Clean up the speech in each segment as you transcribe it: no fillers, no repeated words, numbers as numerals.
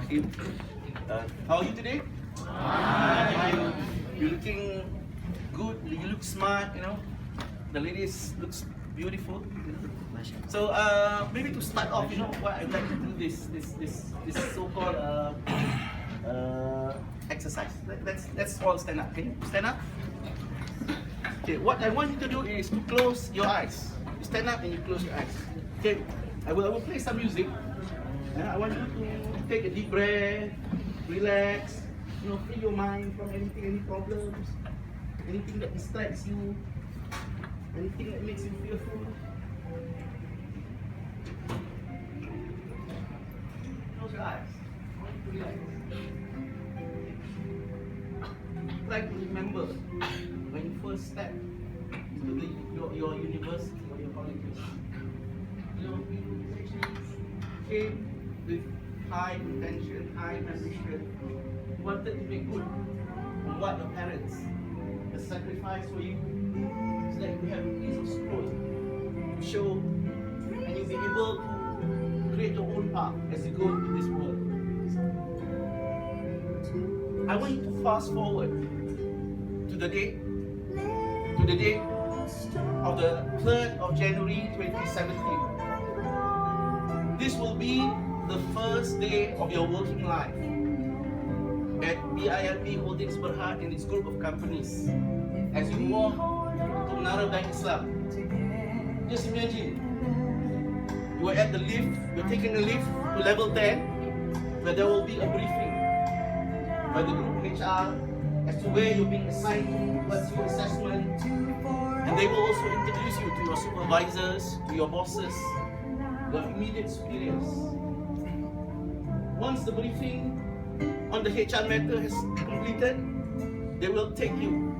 Bismillahirrahmanirrahim. How are you today? You're looking good, you look smart, you know. The ladies looks beautiful. So maybe to start off, you know, what I'd like to do this so-called exercise. Let's all stand up. Can you stand up? Okay, what I want you to do is to close your eyes. You stand up and you close your eyes. Okay, I will play some music. I want you to take a deep breath, relax, you know, free your mind from anything, any problems, anything that distracts you, anything that makes you fearful. Close your eyes. I want you to relax. Try to remember when you first step into your university or your colleges. You know, you came with high intention, high ambition. You wanted to make good on what your parents have sacrificed for you. It's like you have a piece of scroll to show, and you'll be able to create your own path as you go into this world. I want you to fast forward to the day of the 3rd of January 2017. This will be the first day of your working life at BIMB Holdings Berhad and its group of companies. As you walk to Menara Bank Islam, just imagine you are at the lift, you're taking a lift to level 10, where there will be a briefing by the group HR as to where you're being assigned to, what's your assessment, and they will also introduce you to your supervisors, to your bosses, your immediate superiors. Once the briefing on the HR matter has completed, they will take you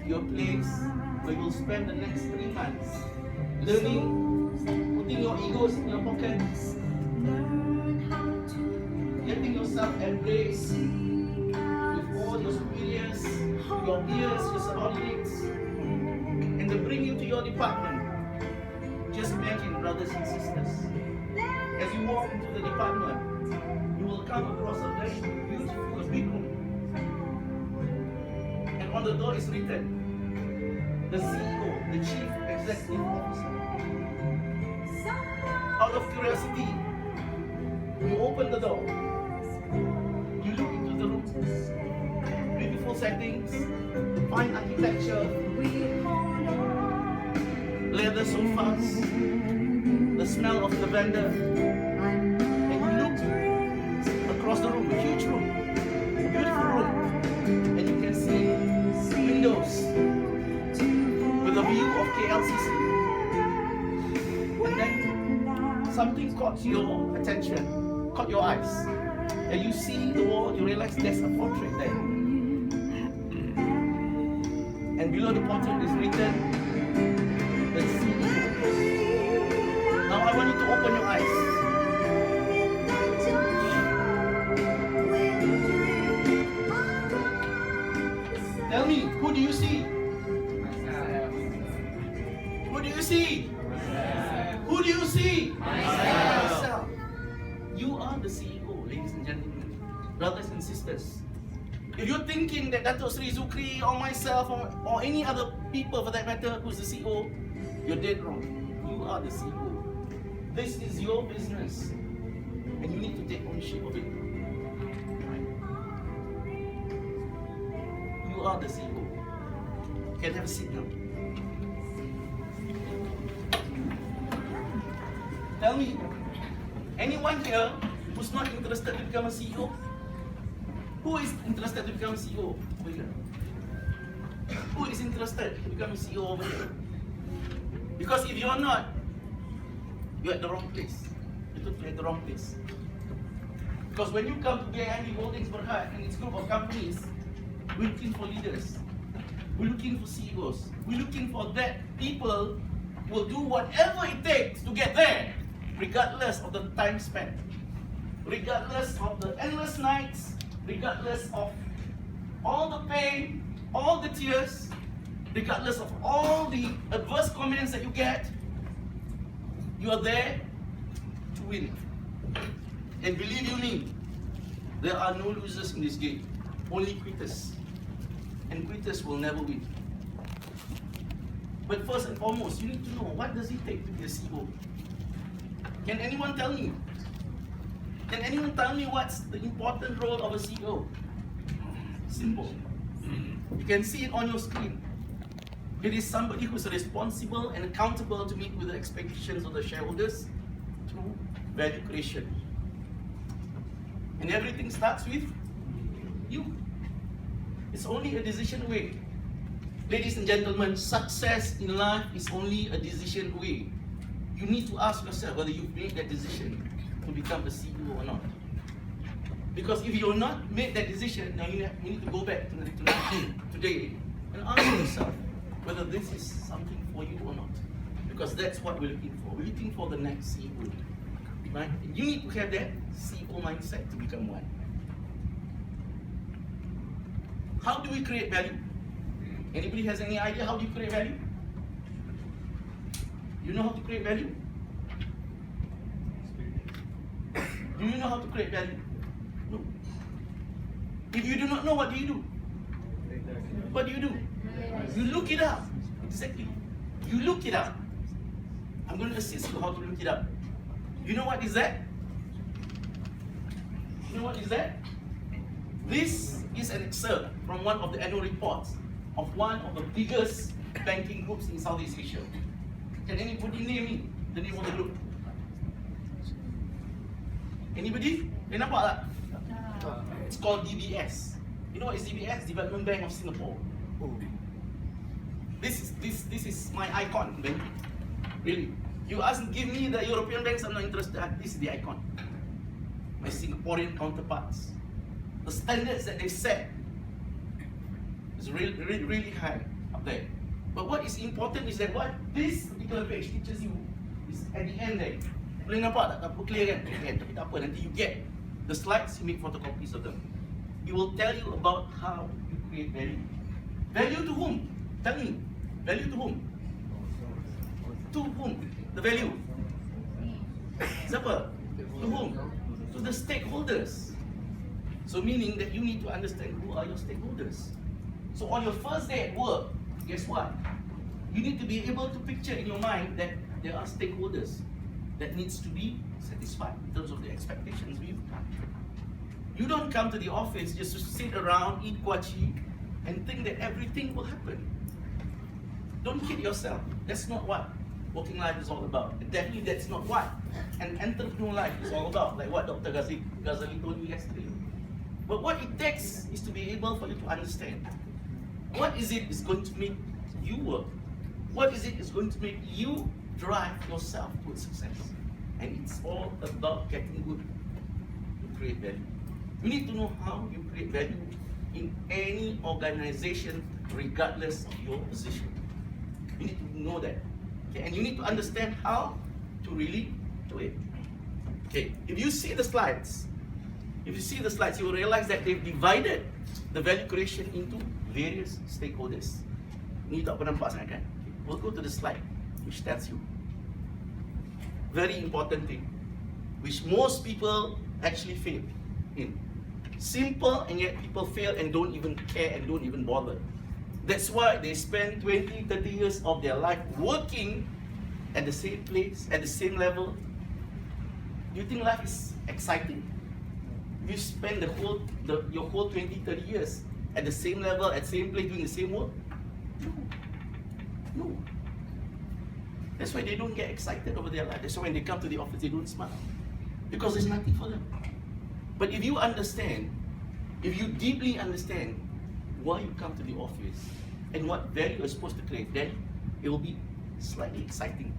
to your place where you will spend the next 3 months learning, putting your egos in your pockets, getting yourself embraced with all your superiors, your peers, your subordinates, and they bring you to your department. Just imagine, brothers and sisters, as you walk into the department, you will come across a very beautiful big room. And on the door is written, the CEO, the Chief Executive Officer. Out of curiosity, you open the door, you look into the room. Beautiful settings, fine architecture, leather sofas, the smell of lavender, and you look across the room, a huge room, a beautiful room, and you can see windows with a view of KLCC. And then something caught your attention, caught your eyes, and you see the wall, you realize there's a portrait there. And below the portrait is written, the CEO. Now I want you to open your eyes. Tell me, who do you see? Who do you see? Who do you see? Myself. You are the CEO, ladies and gentlemen, brothers and sisters. If you're thinking that Dato' Sri Zukri or myself or any other people for that matter who's the CEO, you're dead wrong. You are the CEO. This is your business, and you need to take ownership of it. Right? You are the CEO. Can I have a seat now? Tell me, anyone here who's not interested to become a CEO? Who is interested to become a CEO over here? Who is interested to become a CEO over here? Because if you're not, you're at the wrong place. You're totally at the wrong place. Because when you come to BIMB Holdings Berhad and its group of companies, we're looking for leaders. We're looking for CEOs. We're looking for that people who will do whatever it takes to get there, regardless of the time spent, regardless of the endless nights, regardless of all the pain, all the tears, regardless of all the adverse comments that you get. You are there to win. And believe you me, There are no losers in this game, only quitters. And quitters will never win. But first and foremost, you need to know, what does it take to be a CEO? Can anyone tell me? Can anyone tell me what's the important role of a CEO? Simple. You can see it on your screen. It is somebody who's responsible and accountable to meet with the expectations of the shareholders through value creation. And everything starts with you. It's only a decision away. Ladies and gentlemen, success in life is only a decision away. You need to ask yourself whether you've made that decision to become a CEO or not. Because if you're not made that decision, now you need to go back to today and ask yourself whether this is something for you or not. Because that's what we're looking for. We're looking for the next CEO. Right? And you need to have that CEO mindset to become one. How do we create value? Anybody has any idea how do you create value? You know how to create value? Do you know how to create value? No. If you do not know, what do you do? What do you do? You look it up. Exactly. You look it up. I'm going to assist you how to look it up. You know what is that? You know what is that? This is an excerpt from one of the annual reports of one of the biggest banking groups in Southeast Asia. Can anybody name me the name of the group? Anybody? You nampak tak? It's called DBS. You know what is DBS? Development Bank of Singapore. This is my icon, man. Really. You give me the European banks, I'm not interested. This is the icon. My Singaporean counterparts. The standards that they set is really high up there. But what is important is that what this particular page teaches you is at the end there. Boleh nampak tak? Tak clear kan? Tapi tak apa, nanti you get the slides, you make photocopies of them. It will tell you about how you create value. Value to whom? Tell me. Value to whom? To whom? The value. Siapa? To whom? To the stakeholders. So meaning that you need to understand who are your stakeholders. So on your first day at work, guess what? You need to be able to picture in your mind that there are stakeholders that needs to be satisfied in terms of the expectations we've got. You don't come to the office just to sit around, eat kwachi, and think that everything will happen. Don't kid yourself. That's not what working life is all about. And definitely that's not what an entrepreneur life is all about, like what Dr. Ghazali told you yesterday. But what it takes is to be able for you to understand what is it is going to make you work. What is it is going to make you drive yourself towards success. And it's all about getting good to create value. You need to know how you create value in any organization, regardless of your position. You need to know that. Okay? And you need to understand how to really do it. Okay, if you see the slides, you will realize that they've divided the value creation into various stakeholders. Ni tak pernah nampak sangat kan? We'll go to the slide, which tells you. Very important thing, which most people actually fail in. Simple, and yet people fail and don't even care and don't even bother. That's why they spend 20, 30 years of their life working at the same place, at the same level. Do you think life is exciting? You spend your whole 20, 30 years at the same level, at the same place, doing the same work? No. That's why they don't get excited over their life. That's why when they come to the office, they don't smile. Because there's nothing for them. But if you understand, if you deeply understand why you come to the office and what value you're supposed to create, then it will be slightly exciting.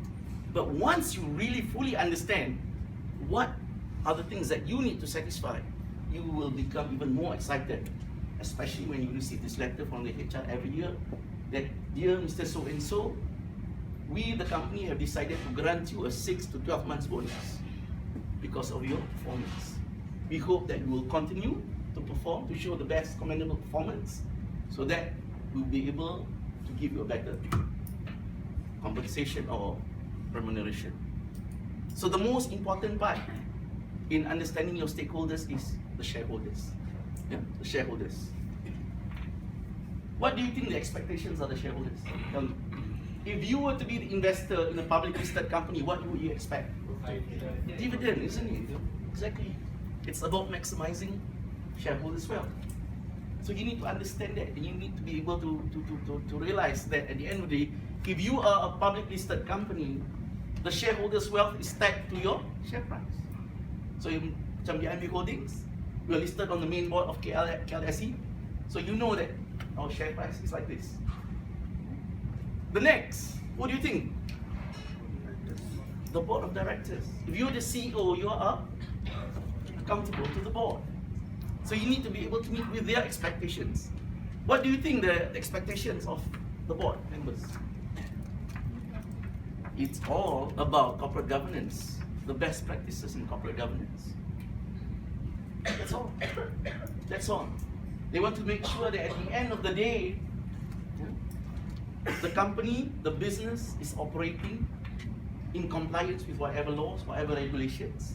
But once you really fully understand what are the things that you need to satisfy, you will become even more excited, especially when you receive this letter from the HR every year that, dear Mr. So-and-so, we, the company, have decided to grant you a 6 to 12 months bonus because of your performance. We hope that you will continue to perform, to show the best commendable performance, so that we'll be able to give you a better compensation or remuneration. So the most important part in understanding your stakeholders is the shareholders. Yeah, the shareholders. What do you think the expectations are the shareholders? If you were to be the investor in a public listed company, what would you expect? Dividend, isn't it? Exactly. It's about maximizing shareholders' wealth. So you need to understand that, and you need to be able to realize that at the end of the day, if you are a public listed company, the shareholders' wealth is tagged to your share price. So macam BIMB Holdings, we are listed on the main board of KLSE, so you know that our share price is like this. The next, what do you think? The board of directors. If you're the CEO, you are accountable to the board. So you need to be able to meet with their expectations. What do you think the expectations of the board members? It's all about corporate governance, the best practices in corporate governance. That's all. That's all. They want to make sure that at the end of the day, the company, the business is operating in compliance with whatever laws, whatever regulations,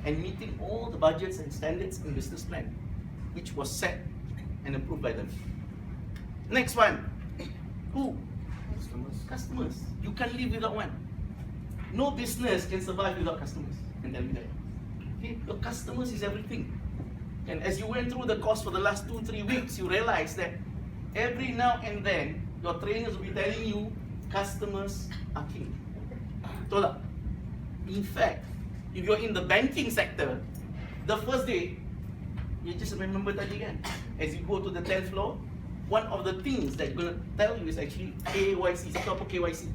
and meeting all the budgets and standards in business plan, which was set and approved by them. Next one. Who? Customers. You can't live without one. No business can survive without customers. Can tell you that. Okay? Your customers is everything. And as you went through the course for the last 2-3 weeks, you realize that every now and then, your trainers will be telling you, customers are king. Betul tak? In fact, if you're in the banking sector, the first day, you just remember tadi kan, as you go to the 10th floor, one of the things that going to tell you is actually KYC. Satu apa KYC?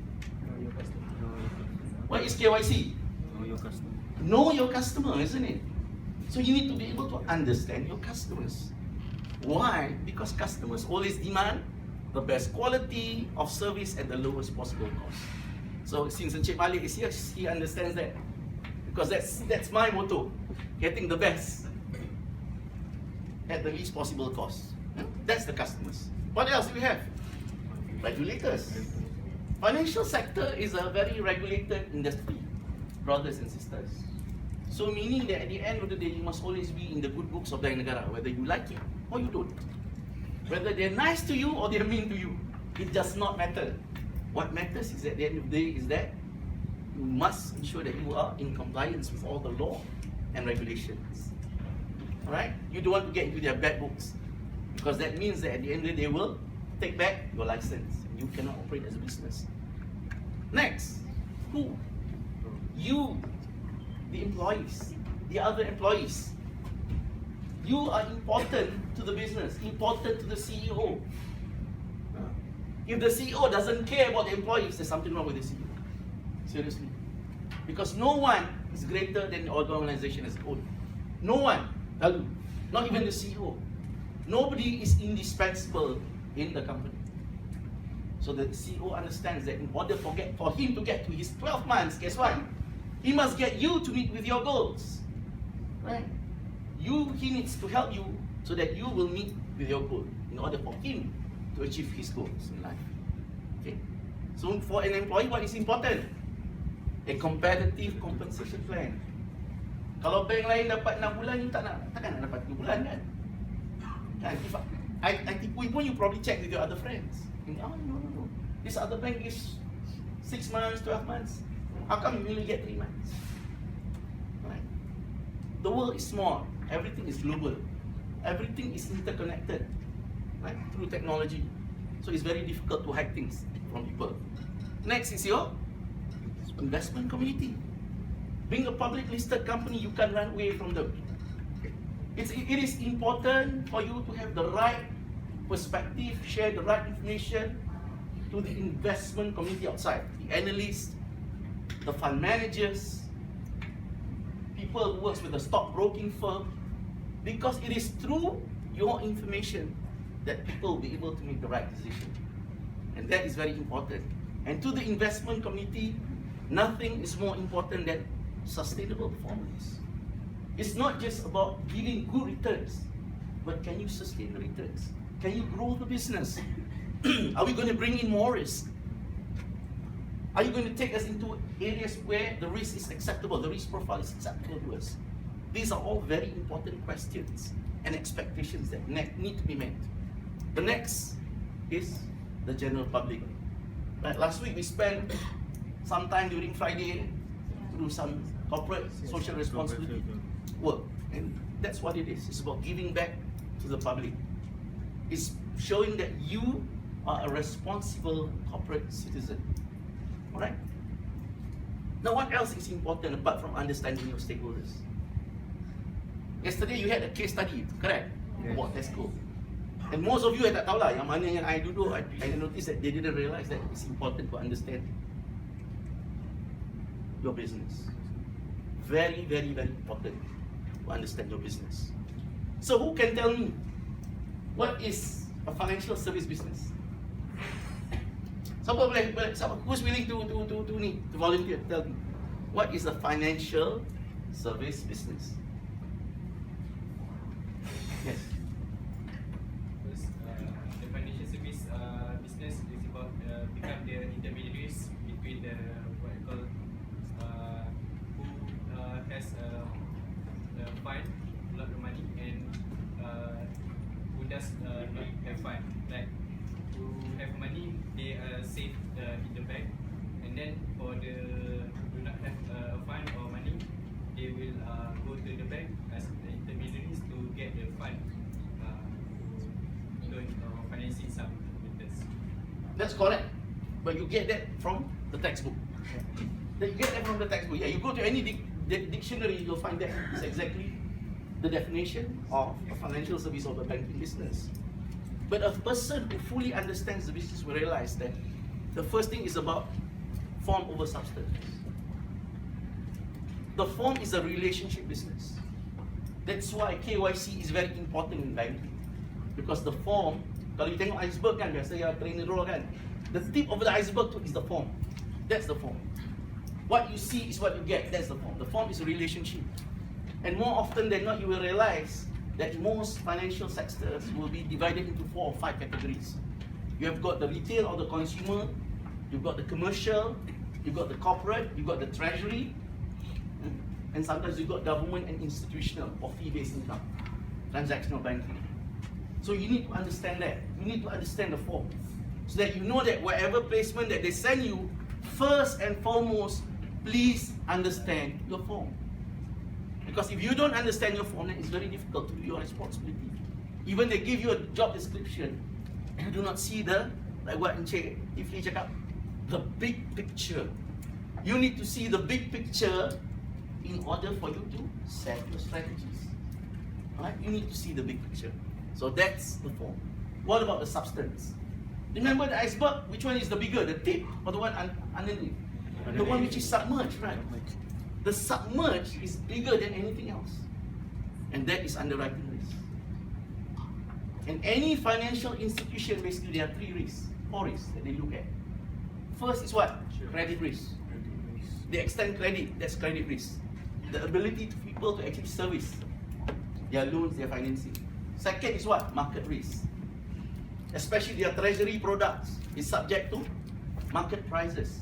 What is KYC? Know your customer. Know your customer, isn't it? So you need to be able to understand your customers. Why? Because customers always demand the best quality of service at the lowest possible cost. So since Encik Malik is here, he understands that. Because that's my motto. Getting the best at the least possible cost. That's the customers. What else do we have? Regulators. Financial sector is a very regulated industry, brothers and sisters. So meaning that at the end of the day, you must always be in the good books of the negara, whether you like it or you don't. Whether they're nice to you or they're mean to you, it does not matter. What matters is at the end of the day is that you must ensure that you are in compliance with all the law and regulations. Alright? You don't want to get into their bad books, because that means that at the end of the day they will take back your license. You cannot operate as a business. Next, who? You, the employees, the other employees. You are important to the business, important to the CEO. If the CEO doesn't care about the employees, there's something wrong with the CEO. Seriously. Because no one is greater than the organization as a whole. No one. Not even the CEO. Nobody is indispensable in the company. So the CEO understands that in order for him to get to his 12 months, guess what? He must get you to meet with your goals. Right? He needs to help you so that you will meet with your goal in order for him to achieve his goals in life. Okay? So for an employee, what is important? A competitive compensation plan. Kalau bank lain dapat 6 bulan, you takkan nak dapat 3 bulan kan? If I tipu pun, you probably check with your other friends. Oh, no. This other bank is 6 months, 12 months. How come you only get 3 months? Right? The world is small. Everything is global. Everything is interconnected, right? Through technology. So it's very difficult to hide things from people. Next is your investment community. Being a public listed company, you can't run away from them. It is important for you to have the right perspective, share the right information to the investment community outside, the analysts, the fund managers, people who works with the stockbroking firm, because it is through your information that people will be able to make the right decision. And that is very important. And to the investment community, nothing is more important than sustainable performance. It's not just about giving good returns, but can you sustain the returns? Can you grow the business? Are we going to bring in more risk? Are you going to take us into areas where the risk is acceptable, the risk profile is acceptable to us? These are all very important questions and expectations that need to be met. The next is the general public. Right, last week we spent some time during Friday to do some corporate social responsibility work, and that's what it is. It's about giving back to the public. It's showing that you are a responsible corporate citizen. All right? Now, what else is important apart from understanding your stakeholders? Yesterday you had a case study, correct? Yes. About Tesco. And most of you tak tahu lah, yang mana yang I duduk, I noticed that they didn't realize that it's important to understand your business. Very, very, very important to understand your business. So who can tell me what is a financial service business? Who's willing to volunteer? Tell me. What is a financial service business? Yes. The financial service business is about become the intermediaries between the what you call who has a fund, a lot of money, and who does not have fund. Like who have money, they are safe in the bank, and then for the who do not have a fund or money, they will go to the bank as the intermediaries to get the fund to loan or financing some matters. That's correct. But you get that from the textbook. You get that from the textbook. Yeah, you go to any dictionary, you'll find that it's exactly the definition of a financial service or a banking business. But a person who fully understands the business will realize that the first thing is about form over substance. The form is a relationship business. That's why KYC is very important in banking. Because the form, kalau you tengok iceberg kan, biasa ya trainer roll kan, the tip of the iceberg is the form. That's the form. What you see is what you get. That's the form. The form is a relationship. And more often than not, you will realize that most financial sectors will be divided into 4 or 5 categories. You have got the retail or the consumer, you've got the commercial, you've got the corporate, you've got the treasury, and sometimes you've got government and institutional or fee-based income, transactional banking. So you need to understand that. You need to understand the form, so that you know that whatever placement that they send you, first and foremost, please understand your form. Because if you don't understand your form, then it's very difficult to do your responsibility. Even they give you a job description, you do not see the, like what Encik Ifli cakap, the big picture. You need to see the big picture in order for you to set your strategies. Alright? You need to see the big picture. So that's the form. What about the substance? Remember the iceberg? Which one is the bigger, the tip or the one underneath? The one which is submerged, right? The submerged is bigger than anything else. And that is underwriting risk. And any financial institution, basically there are 3 risks, 4 risks that they look at. First is what? Credit risk. They extend credit, that's credit risk. The ability to people to actually service their loans, their financing. Second is what? Market risk. Especially their treasury products is subject to market prices,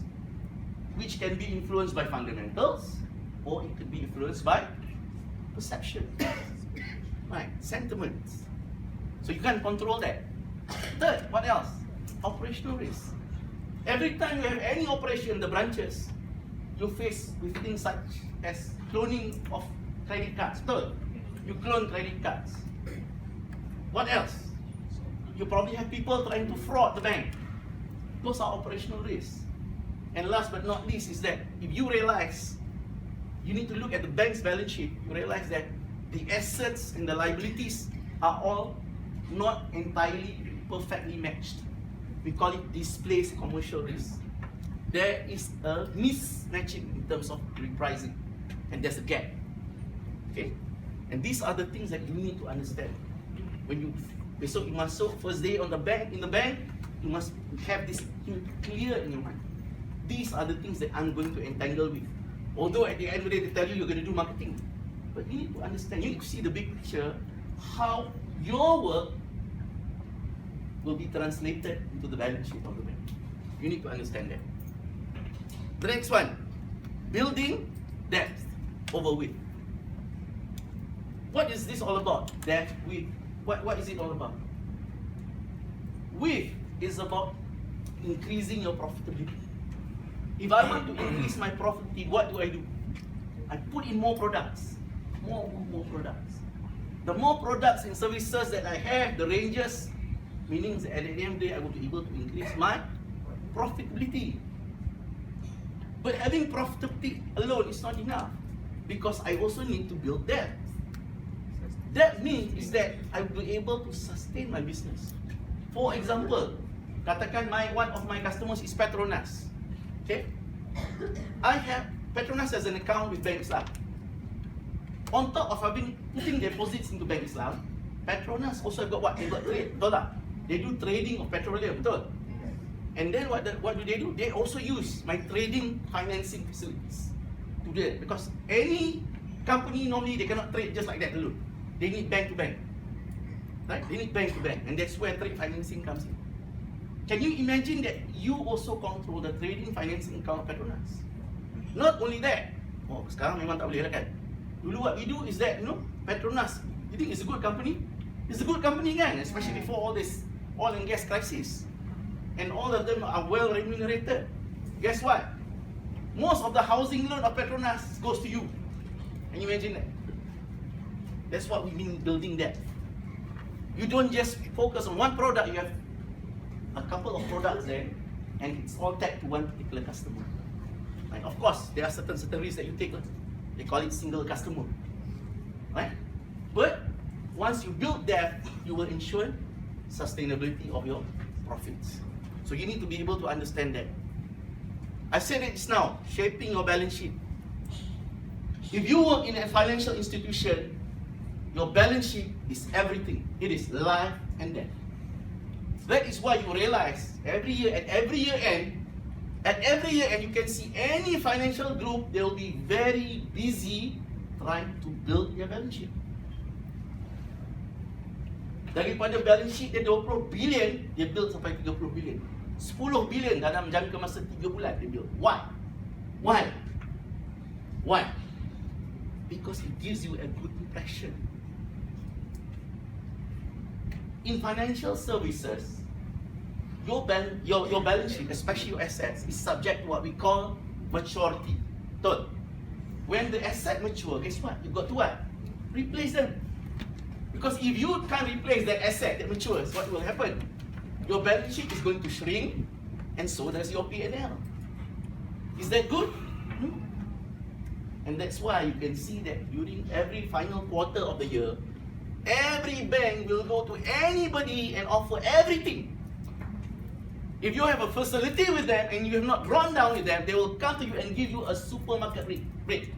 which can be influenced by fundamentals, or it could be influenced by perception, right? Sentiments. So you can't control that. Third, what else? Operational risk. Every time you have any operation in the branches, you face with things such as cloning of credit cards. Third, you clone credit cards. What else? You probably have people trying to fraud the bank. Those are operational risks. And last but not least is that if you realize you need to look at the bank's balance sheet, you realize that the assets and the liabilities are all not entirely perfectly matched. We call it displaced commercial risk. There is a mismatching in terms of repricing, and there's a gap. Okay? And these are the things that you need to understand. When you so you must first day on the bank, in the bank, you must have this clear in your mind. These are the things that I'm going to entangle with. Although at the end of the day they tell you you're going to do marketing, but you need to understand, you need to see the big picture, how your work will be translated into the balance sheet of the bank. You need to understand that. The next one, building depth over width. What is this all about? That with what is it all about? With is about increasing your profitability. If I want to increase my profitability, what do? I put in more products. More products. The more products and services that I have, the ranges, meaning that at the end of the day, I will be able to increase my profitability. But having profitability alone is not enough, because I also need to build that. That means is that I will be able to sustain my business. For example, katakan one of my customers is Petronas. Okay? I have Petronas as an account with Bank Islam. On top of having putting deposits into Bank Islam, Petronas also got what? They got trade, betul tak? They do trading of petroleum, betul? And then what do? They also use my trading financing facilities to do it, because any company normally they cannot trade just like that alone. They need bank to bank, right? They need bank to bank, and that's where trade financing comes in. Can you imagine that you also control the trading financing account of Petronas? Not only that, sekarang memang tak boleh lah kan? Dulu what we do is that, Petronas, you think it's a good company? It's a good company kan? Especially before all this oil and gas crisis. And all of them are well remunerated. Guess what? Most of the housing loan of Petronas goes to you. Can you imagine that? That's what we mean building that. You don't just focus on one product, you have a couple of products there, and it's all tagged to one particular customer. And of course, there are certain risks that you take. They call it single customer. Right? But once you build that, you will ensure sustainability of your profits. So you need to be able to understand that. I said it just now, shaping your balance sheet. If you work in a financial institution, your balance sheet is everything. It is life and death. That is why you realize every year end, you can see any financial group, they will be very busy trying to build their balance sheet. Daripada balance sheet dia 20 billion, dia build sampai 30 billion. 10 billion dalam jangka masa 3 bulan dia build. Why? Because it gives you a good impression. In financial services, your balance sheet, especially your assets, is subject to what we call maturity. Betul? When the asset mature, guess what? You got to what? Replace them. Because if you can't replace that asset that matures, what will happen? Your balance sheet is going to shrink, and so does your P&L. Is that good? No. And that's why you can see that during every final quarter of the year, every bank will go to anybody and offer everything. If you have a facility with them and you have not drawn down with them, they will come to you and give you a supermarket rate,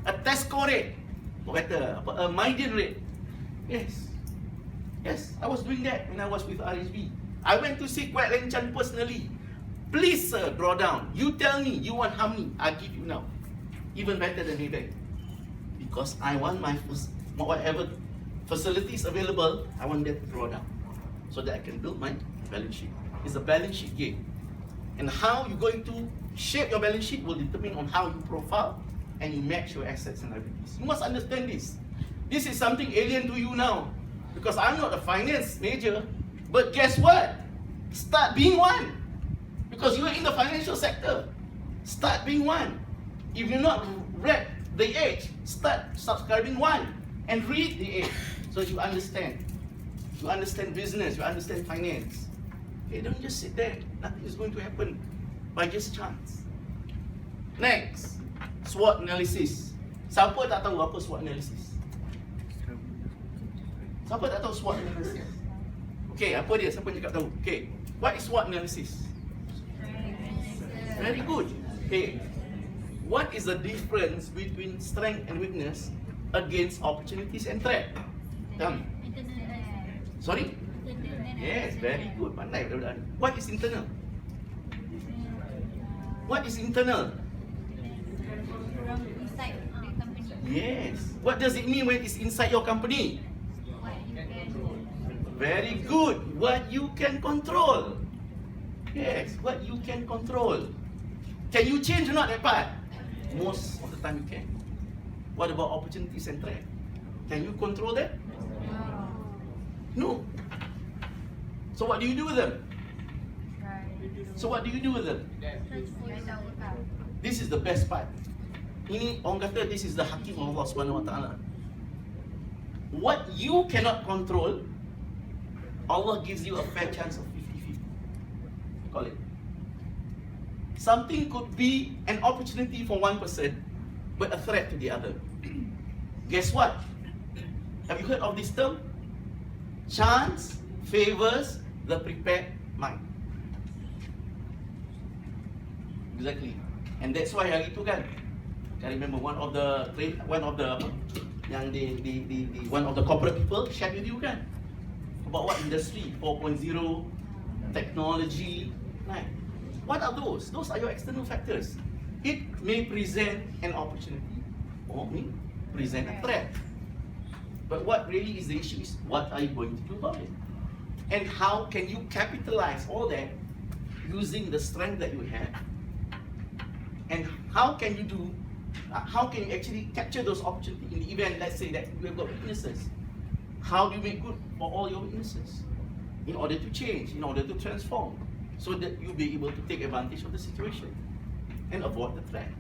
a Tesco rate, a Mydin rate. Yes, I was doing that when I was with RHB. I went to see Kwek Len Chan personally. Please sir, draw down. You tell me, you want how many? I give you now. Even better than Maybank. Because I want my whatever facilities available, I want them to draw down. So that I can build my balance sheet. It's a balance sheet game. And how you're going to shape your balance sheet will determine on how you profile and you match your assets and liabilities. You must understand this. This is something alien to you now. Because I'm not a finance major. But guess what? Start being one. Because you're in the financial sector. Start being one. If you're not read The Age, start subscribing one. And read The Age. So you understand. You understand business, you understand finance. Okay, don't just sit there. Nothing is going to happen by just chance. Next, SWOT analysis. Siapa tak tahu apa SWOT analysis? Siapa tak tahu SWOT analysis? Okay, apa dia? Siapa cakap tahu? Okay, what is SWOT analysis? Very good. Okay, what is the difference between strength and weakness against opportunities and threat? Tell me. Sorry? Yes, very good. Pandai budak-budak ni. What is internal? What is internal? Inside the company. Yes. What does it mean when it's inside your company? Very good. What you can control. Yes, what you can control. Can you change or not that part? Most of the time you can. What about opportunities and threat? Can you control that? No. So what do you do with them? So what do you do with them? This is the best part. Ini orang kata this is the hakim of Allah Subhanahu Wa Taala. What you cannot control, Allah gives you a fair chance of 50-50. Call it. Something could be an opportunity for one person, but a threat to the other. Guess what? Have you heard of this term? Chance favors the prepared mind. Exactly. And that's why hari itu kan, I remember one of the corporate people shared with you kan, about what industry 4.0, technology, right? What are those? Those are your external factors. It may present an opportunity or may present a threat. But what really is the issue is, what are you going to do about it? And how can you capitalize all that using the strength that you have? And how can you actually capture those opportunities in the event, let's say that you have got weaknesses? How do you make good for all your weaknesses? In order to change, in order to transform, so that you'll be able to take advantage of the situation and avoid the threat.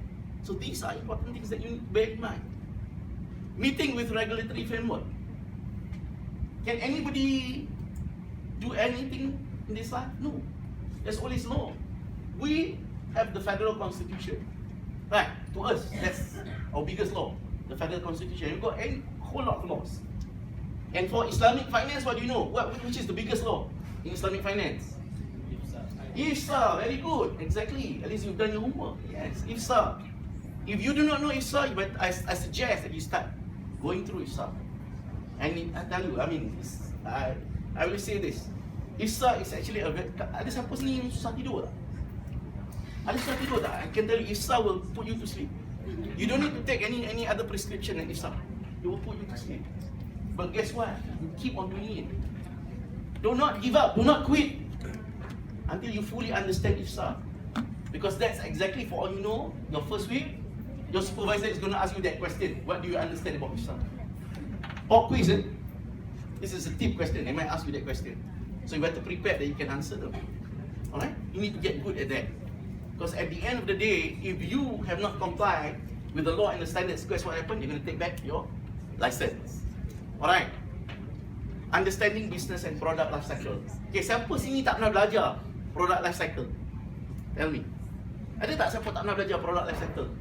So these are important things that you need to bear in mind. Meeting with regulatory framework. Can anybody do anything in this life? No. There's always law. We have the federal constitution. Right, to us, that's our biggest law, the federal constitution. We've got a whole lot of laws. And for Islamic finance, what do you know? Which is the biggest law in Islamic finance? IFSA, very good, exactly. At least you've done your homework. Yes, IFSA. If you do not know IFSA, I suggest that you start going through IFSA. And I tell you, I mean, I will say this. IFSA is actually ada siapa sini yang susah tidur tak? Ada susah tidur tak? I can tell you, IFSA will put you to sleep. You don't need to take any other prescription than IFSA. It will put you to sleep. But guess what? You keep on doing it. Do not give up. Do not quit until you fully understand IFSA. Because that's exactly, for all you know, your first week, your supervisor is going to ask you that question. What do you understand about IFSA? Pop quiz, eh? This is a tip question. They might ask you that question. So you better prepare that you can answer them. Alright? You need to get good at that. Because at the end of the day, if you have not complied with the law and the standards, guess what happened? You're going to take back your license. Alright? Understanding business and product life cycle. Okay, siapa sini tak pernah belajar product life cycle? Tell me. Ada tak siapa tak pernah belajar product life cycle?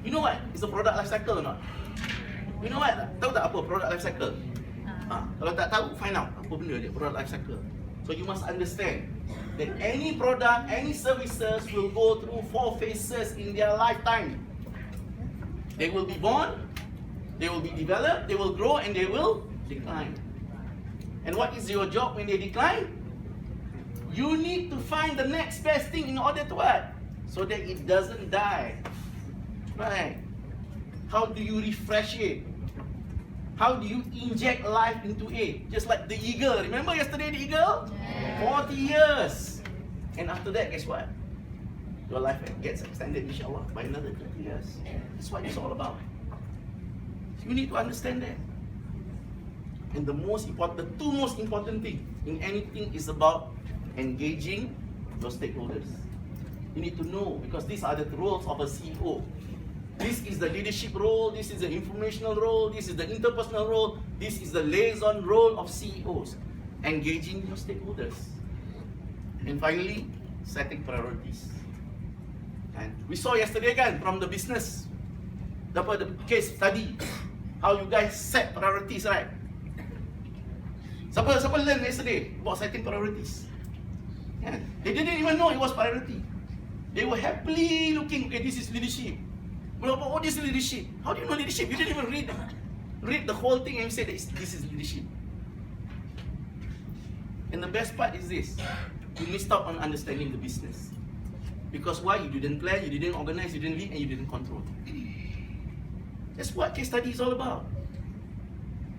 You know what is the product life cycle or not? You know what? Tahu tak apa product life cycle? Kalau tak tahu, find out apa benda dia product life cycle. So you must understand that any product, any services will go through 4 phases in their lifetime. They will be born, they will be developed, they will grow, and they will decline. And what is your job when they decline? You need to find the next best thing in order to what? So that it doesn't die. Right? How do you refresh it? How do you inject life into it? Just like the eagle. Remember yesterday the eagle? Yeah. 40 years. And after that, guess what? Your life gets extended, inshallah, by another 30 years. That's what it's all about. You need to understand that. And the two most important thing in anything is about engaging your stakeholders. You need to know, because these are the roles of a CEO. This is the leadership role, this is the informational role, this is the interpersonal role, this is the liaison role of CEOs. Engaging your stakeholders. And finally, setting priorities. And we saw yesterday kan, from the business, the case study, how you guys set priorities, right? Siapa learn yesterday about setting priorities? Yeah. They didn't even know it was priority. They were happily looking, okay, this is leadership. Well, what is leadership? How do you know leadership? You didn't even read the whole thing and you say that this is leadership. And the best part is this. You missed out on understanding the business. Because why? You didn't plan, you didn't organize, you didn't lead, and you didn't control. That's what case study is all about.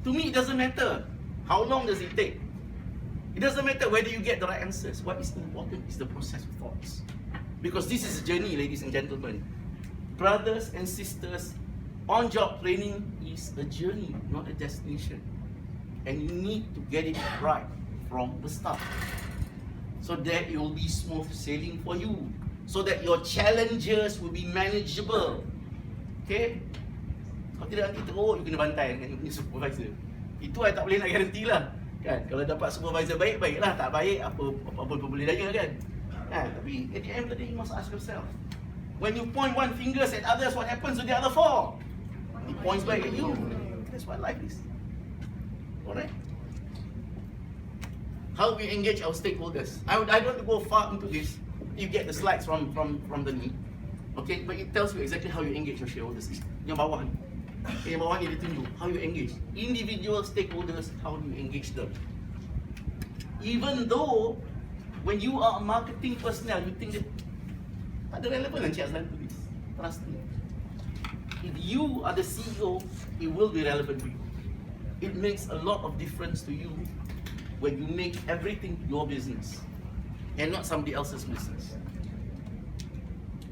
To me, it doesn't matter how long does it take. It doesn't matter whether you get the right answers. What is important is the process of thoughts. Because this is a journey, ladies and gentlemen. Brothers and sisters, On-job training is a journey, not a destination. And you need to get it right from the start, so that it will be smooth sailing for you, so that your challenges will be manageable. Okay? Kalau tidak nanti teruk, you kena bantai dengan you punya supervisor. Itu I tak boleh nak garanti lah. Kan? Kalau dapat supervisor baik, baiklah. Tak baik, apa boleh daya kan? Tapi at the end of the day, you must ask yourself, when you point one fingers at others, what happens to the other four? It points back at you. That's what life is. Alright? How we engage our stakeholders. I don't want to go far into this. You get the slides from the knee. Okay, but it tells you exactly how you engage your shareholders. Yang bawah ni. Yang bawah ni dia tunjuk how you engage. Individual stakeholders, how do you engage them? Even though when you are a marketing personnel, you think that tak ada relevan Haji Azlan to this. Trust me. If you are the CEO, it will be relevant to you. It makes a lot of difference to you when you make everything your business and not somebody else's business.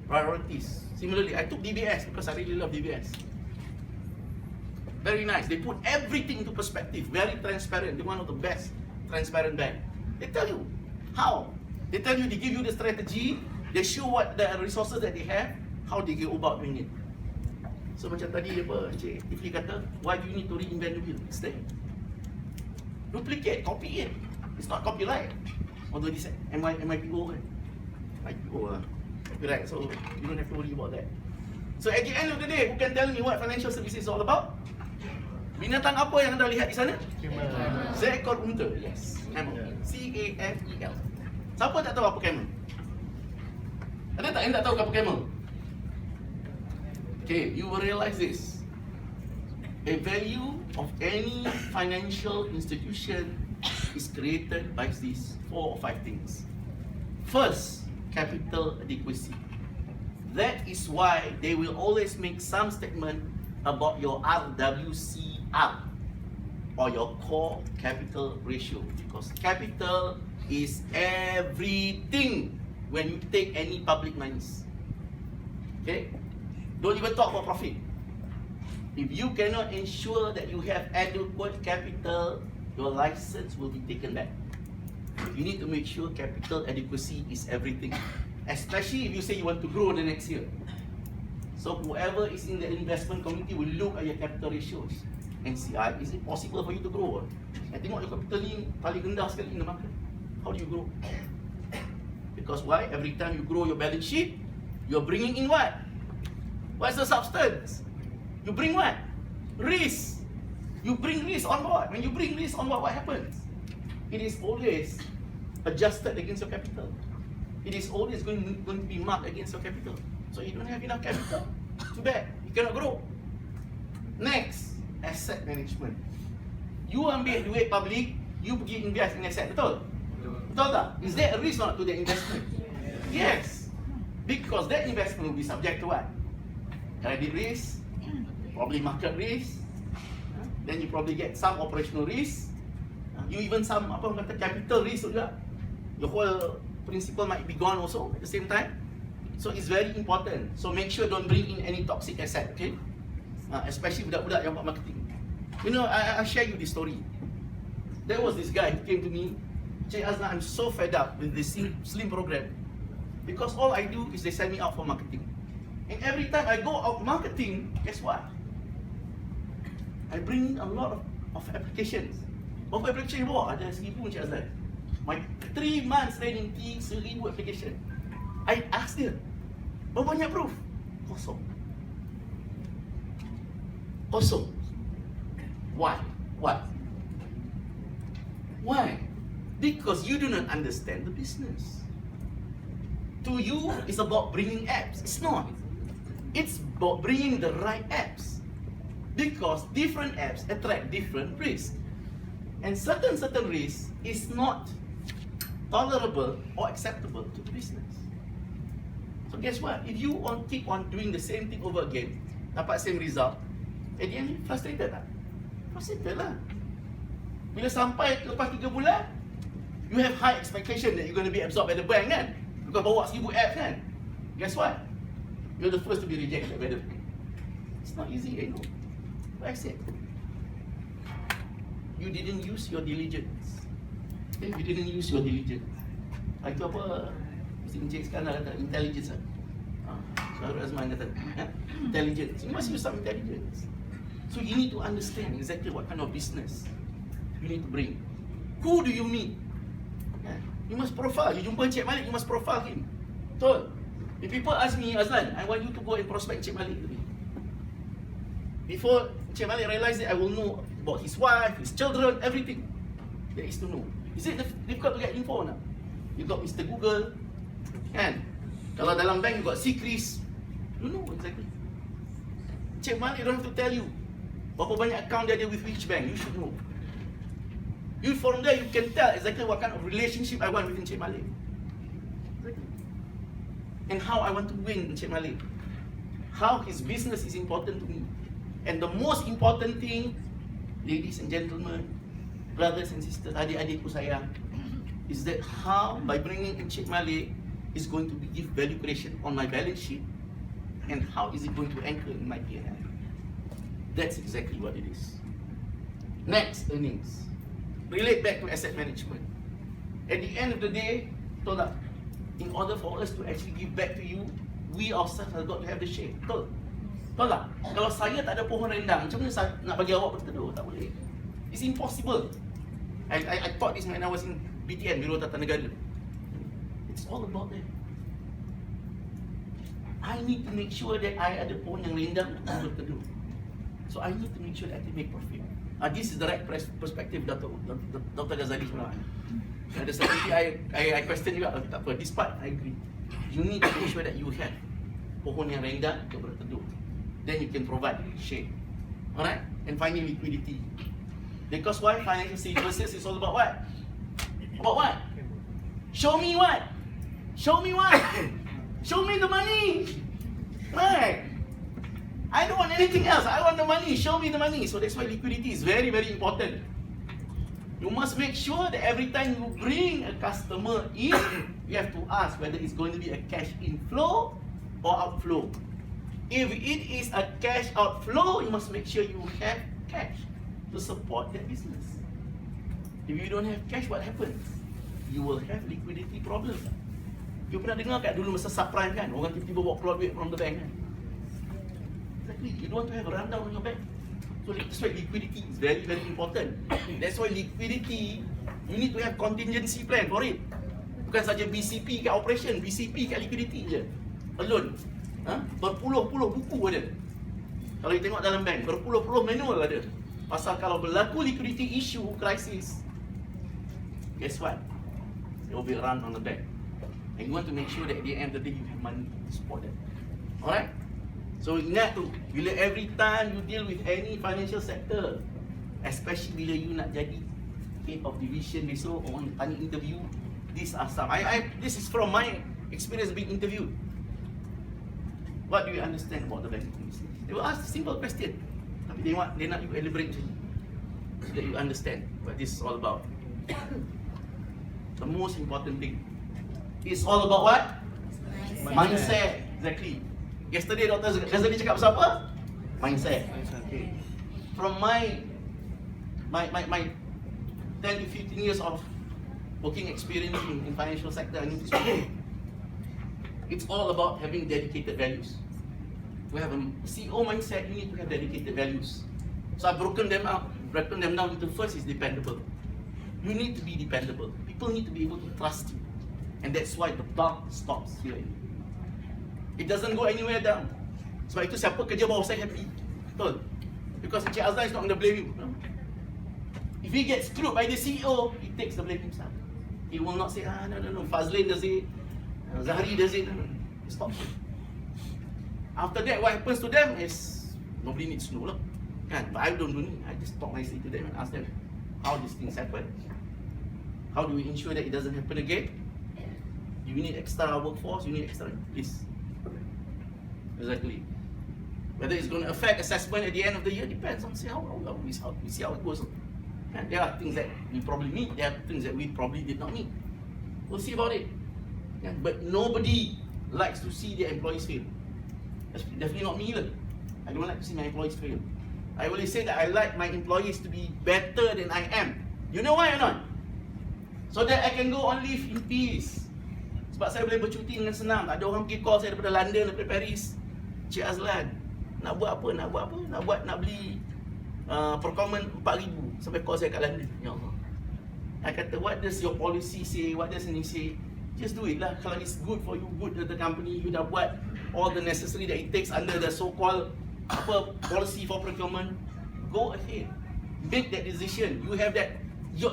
Priorities. Similarly, I took DBS because I really love DBS. Very nice. They put everything into perspective. Very transparent. They're one of the best transparent bank. They tell you how. They tell you, they give you the strategy. They show what the resources that they have, how they go about doing it. So macam tadi apa Encik Ifli kata, why do you need to reinvent the wheel? It's there. Duplicate, copy it. It's not copyright. Although this MIPO kan, MIPO lah, copyright. So you don't have to worry about that. So at the end of the day, who can tell me what financial services is all about? Binatang apa yang anda lihat di sana? Seekor unta. Yes, camel. C-A-M-E-L. Siapa tak tahu apa camel? Ada tak yang tak tahu apa camel? Okay, you will realize this. A value of any financial institution is created by these 4 or 5 things. First, capital adequacy. That is why they will always make some statement about your RWCR, or your core capital ratio, because capital is everything when you take any public monies. Okay? Don't even talk about profit. If you cannot ensure that you have adequate capital, your license will be taken back. You need to make sure capital adequacy is everything, especially if you say you want to grow the next year. So whoever is in the investment community will look at your capital ratios and see, is it possible for you to grow? I tengok your capital ni paling rendah sekali in the market. How do you grow? Because why? Every time you grow your balance sheet, you're bringing in what? What's the substance? You bring what? Risk. You bring risk on board. When you bring risk on board, what happens? It is always adjusted against your capital. It is always going to be marked against your capital. So you don't have enough capital. Too bad. You cannot grow. Next, asset management. You ambil duit public, you pergi invest in asset, betul? Betul tak? Is there a risk or not to the investment? Yes. Because that investment will be subject to what? Credit risk, probably market risk, then you probably get some operational risk, you even some apa orang kata capital risk juga. Your whole principal might be gone also at the same time. So it's very important. So make sure don't bring in any toxic asset, okay? Especially budak-budak yang buat marketing. You know, I share you this story. There was this guy who came to me, Haji Azlan, I'm so fed up with this slim program because all I do is they send me out for marketing. And every time I go out marketing, guess what? I bring in a lot of applications. Berapa application bawa? Ada 1,000 Haji Azlan. My 3 months training, 1,000 application. I asked dia, berapa banyak proof? Kosong. Kosong. Why? What? Why? Because you do not understand the business. To you, it's about bringing apps. It's not. It's about bringing the right apps. Because different apps attract different risks. And certain risks is not tolerable or acceptable to the business. So guess what? If you keep on doing the same thing over again, dapat same result, at the end, frustrated tak? Frustrated lah. Bila sampai lepas 3 bulan, you have high expectation that you're going to be absorbed by the bank kan? Because bawa 1,000 apps kan? Guess what? You're the first to be rejected by the bank. It's not easy, I know. But I said, you didn't use your diligence. Okay? You didn't use your diligence. Itu apa? Mesti Encik sekarang kata intelligence lah. Saudara Azman kata, intelligence. You must use some intelligence. So you need to understand exactly what kind of business you need to bring. Who do you meet? You must profile. You jumpa Encik Malik, you must profile him. Betul? If people ask me, Azlan, I want you to go and prospect Encik Malik. Before Encik Malik realize it, I will know about his wife, his children, everything there is to know. Is it difficult to get info now? You got Mr. Google, kan? Kalau dalam bank you got secrets, you know exactly. Encik Malik don't have to tell you berapa banyak account dia ada with which bank. You should know. You from there you can tell exactly what kind of relationship I want with Encik Malik. And how I want to win Encik Malik. How his business is important to me. And the most important thing, ladies and gentlemen, brothers and sisters, adik-adikku sayang, is that how by bringing Encik Malik is going to give value creation on my balance sheet, and how is it going to anchor in my P&L. That's exactly what it is. Next, earnings. Relate back to asset management. At the end of the day, betul tak? In order for us to actually give back to you, we ourselves have got to have the share. Betul? Betul tak? Kalau saya tak ada pohon rendang, macam mana saya nak bagi awak berteduh? Tak boleh. It's impossible. I taught this when I was in BTN, Biro Tata Negara. It's all about that. I need to make sure that I ada pohon yang rendang untuk berteduh. So I need to make sure that I can make profit. This is the right perspective Dr. Ghazali sebenarnya. Ada seperti I question juga, tak apa, this part I agree. You need to make sure that you have pohon yang rendang untuk berteduh. Then you can provide shade. Alright? And finally, liquidity. Because why? Financial services is all about what? About what? Show me what? Show me what? Show me the money. Right? I don't want anything else. I want the money. Show me the money. So that's why liquidity is very, very important. You must make sure that every time you bring a customer in, you have to ask whether it's going to be a cash inflow or outflow. If it is a cash outflow, you must make sure you have cash to support that business. If you don't have cash, what happens? You will have liquidity problems. You pernah dengar kat dulu masa subprime kan? Orang tiba-tiba bawa keluar duit from the bank kan? Exactly. You don't want to have a rundown on your bank. So that's why liquidity is very, very important. That's why liquidity, you need to have contingency plan for it. Bukan saja BCP kat operation, BCP kat liquidity je. Alone. Berpuluh-puluh buku ada. Kalau you tengok dalam bank, berpuluh-puluh manual ada. Pasal kalau berlaku liquidity issue, crisis, guess what? It will be run on the bank. And you want to make sure that at the end of the day you have money to support that. Alright? So ingat tu, bila every time you deal with any financial sector, especially bila you nak jadi head of division besok, orang tanya interview, these are some. This is from my experience being interviewed. What do you understand about the banking business? They will ask a simple question, tapi they nak you elaborate so that you understand what this is all about. The most important thing is all about what? Mindset. Exactly. Yesterday Dr. Ghazali cakap pasal apa? Mindset. Okay. From my 10 to 15 years of working experience in financial sector, I need to speak. It's all about having dedicated values. We have a CEO mindset, you need to have dedicated values. So I've broken them down into first is dependable. You need to be dependable. People need to be able to trust you. And that's why the buck stops here. It doesn't go anywhere down. Sebab itu siapa kerja bawah saya happy. Betul? Because Haji Azlan is not going to blame you. No? If he gets screwed by the CEO, he takes the blame himself. He will not say, no, Fazlin does it, Zahari does it. No. Stop. After that, what happens to them is nobody needs to know. Lah. Kan? But I don't do it. I just talk nicely to them and ask them how these things happen. How do we ensure that it doesn't happen again? You need extra workforce, you need extra, please. Exactly. Whether it's going to affect assessment at the end of the year depends on how we see how it goes. And there are things that we probably meet, there are things that we probably did not meet. We'll see about it. Yeah, but nobody likes to see their employees fail. Definitely not me either. I don't like to see my employees fail. I always say that I like my employees to be better than I am. You know why or not? So that I can go on leave in peace. Sebab saya boleh bercuti dengan senang. Tak ada orang pergi call saya daripada London, daripada Paris. Cik Azlan, nak buat apa? Nak beli procurement 4,000 sampai call saya kat London. Ya Allah. I kata, what does your policy say? What does ini say? Just do it lah. Kalau it's good for you, good to the company, you dah buat all the necessary that it takes under the so-called policy for procurement. Go ahead. Make that decision. You have that. Your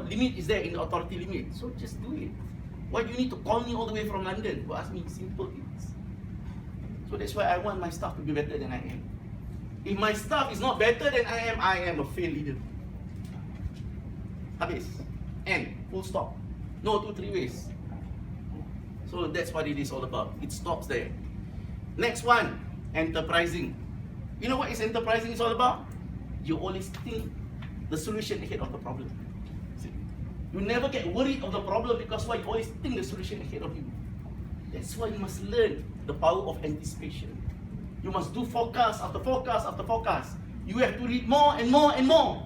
limit is there in the authority limit. So just do it. Why do you need to call me all the way from London to ask me simple things? So that's why I want my staff to be better than I am. If my staff is not better than I am a failed leader. Habis. End. Full stop. No 2-3 ways. So that's what it is all about. It stops there. Next one, enterprising. You know what is enterprising is all about? You always think the solution ahead of the problem. See? You never get worried of the problem because why? You always think the solution ahead of you. That's why you must learn the power of anticipation. You must do forecast after forecast after forecast. You have to read more and more and more.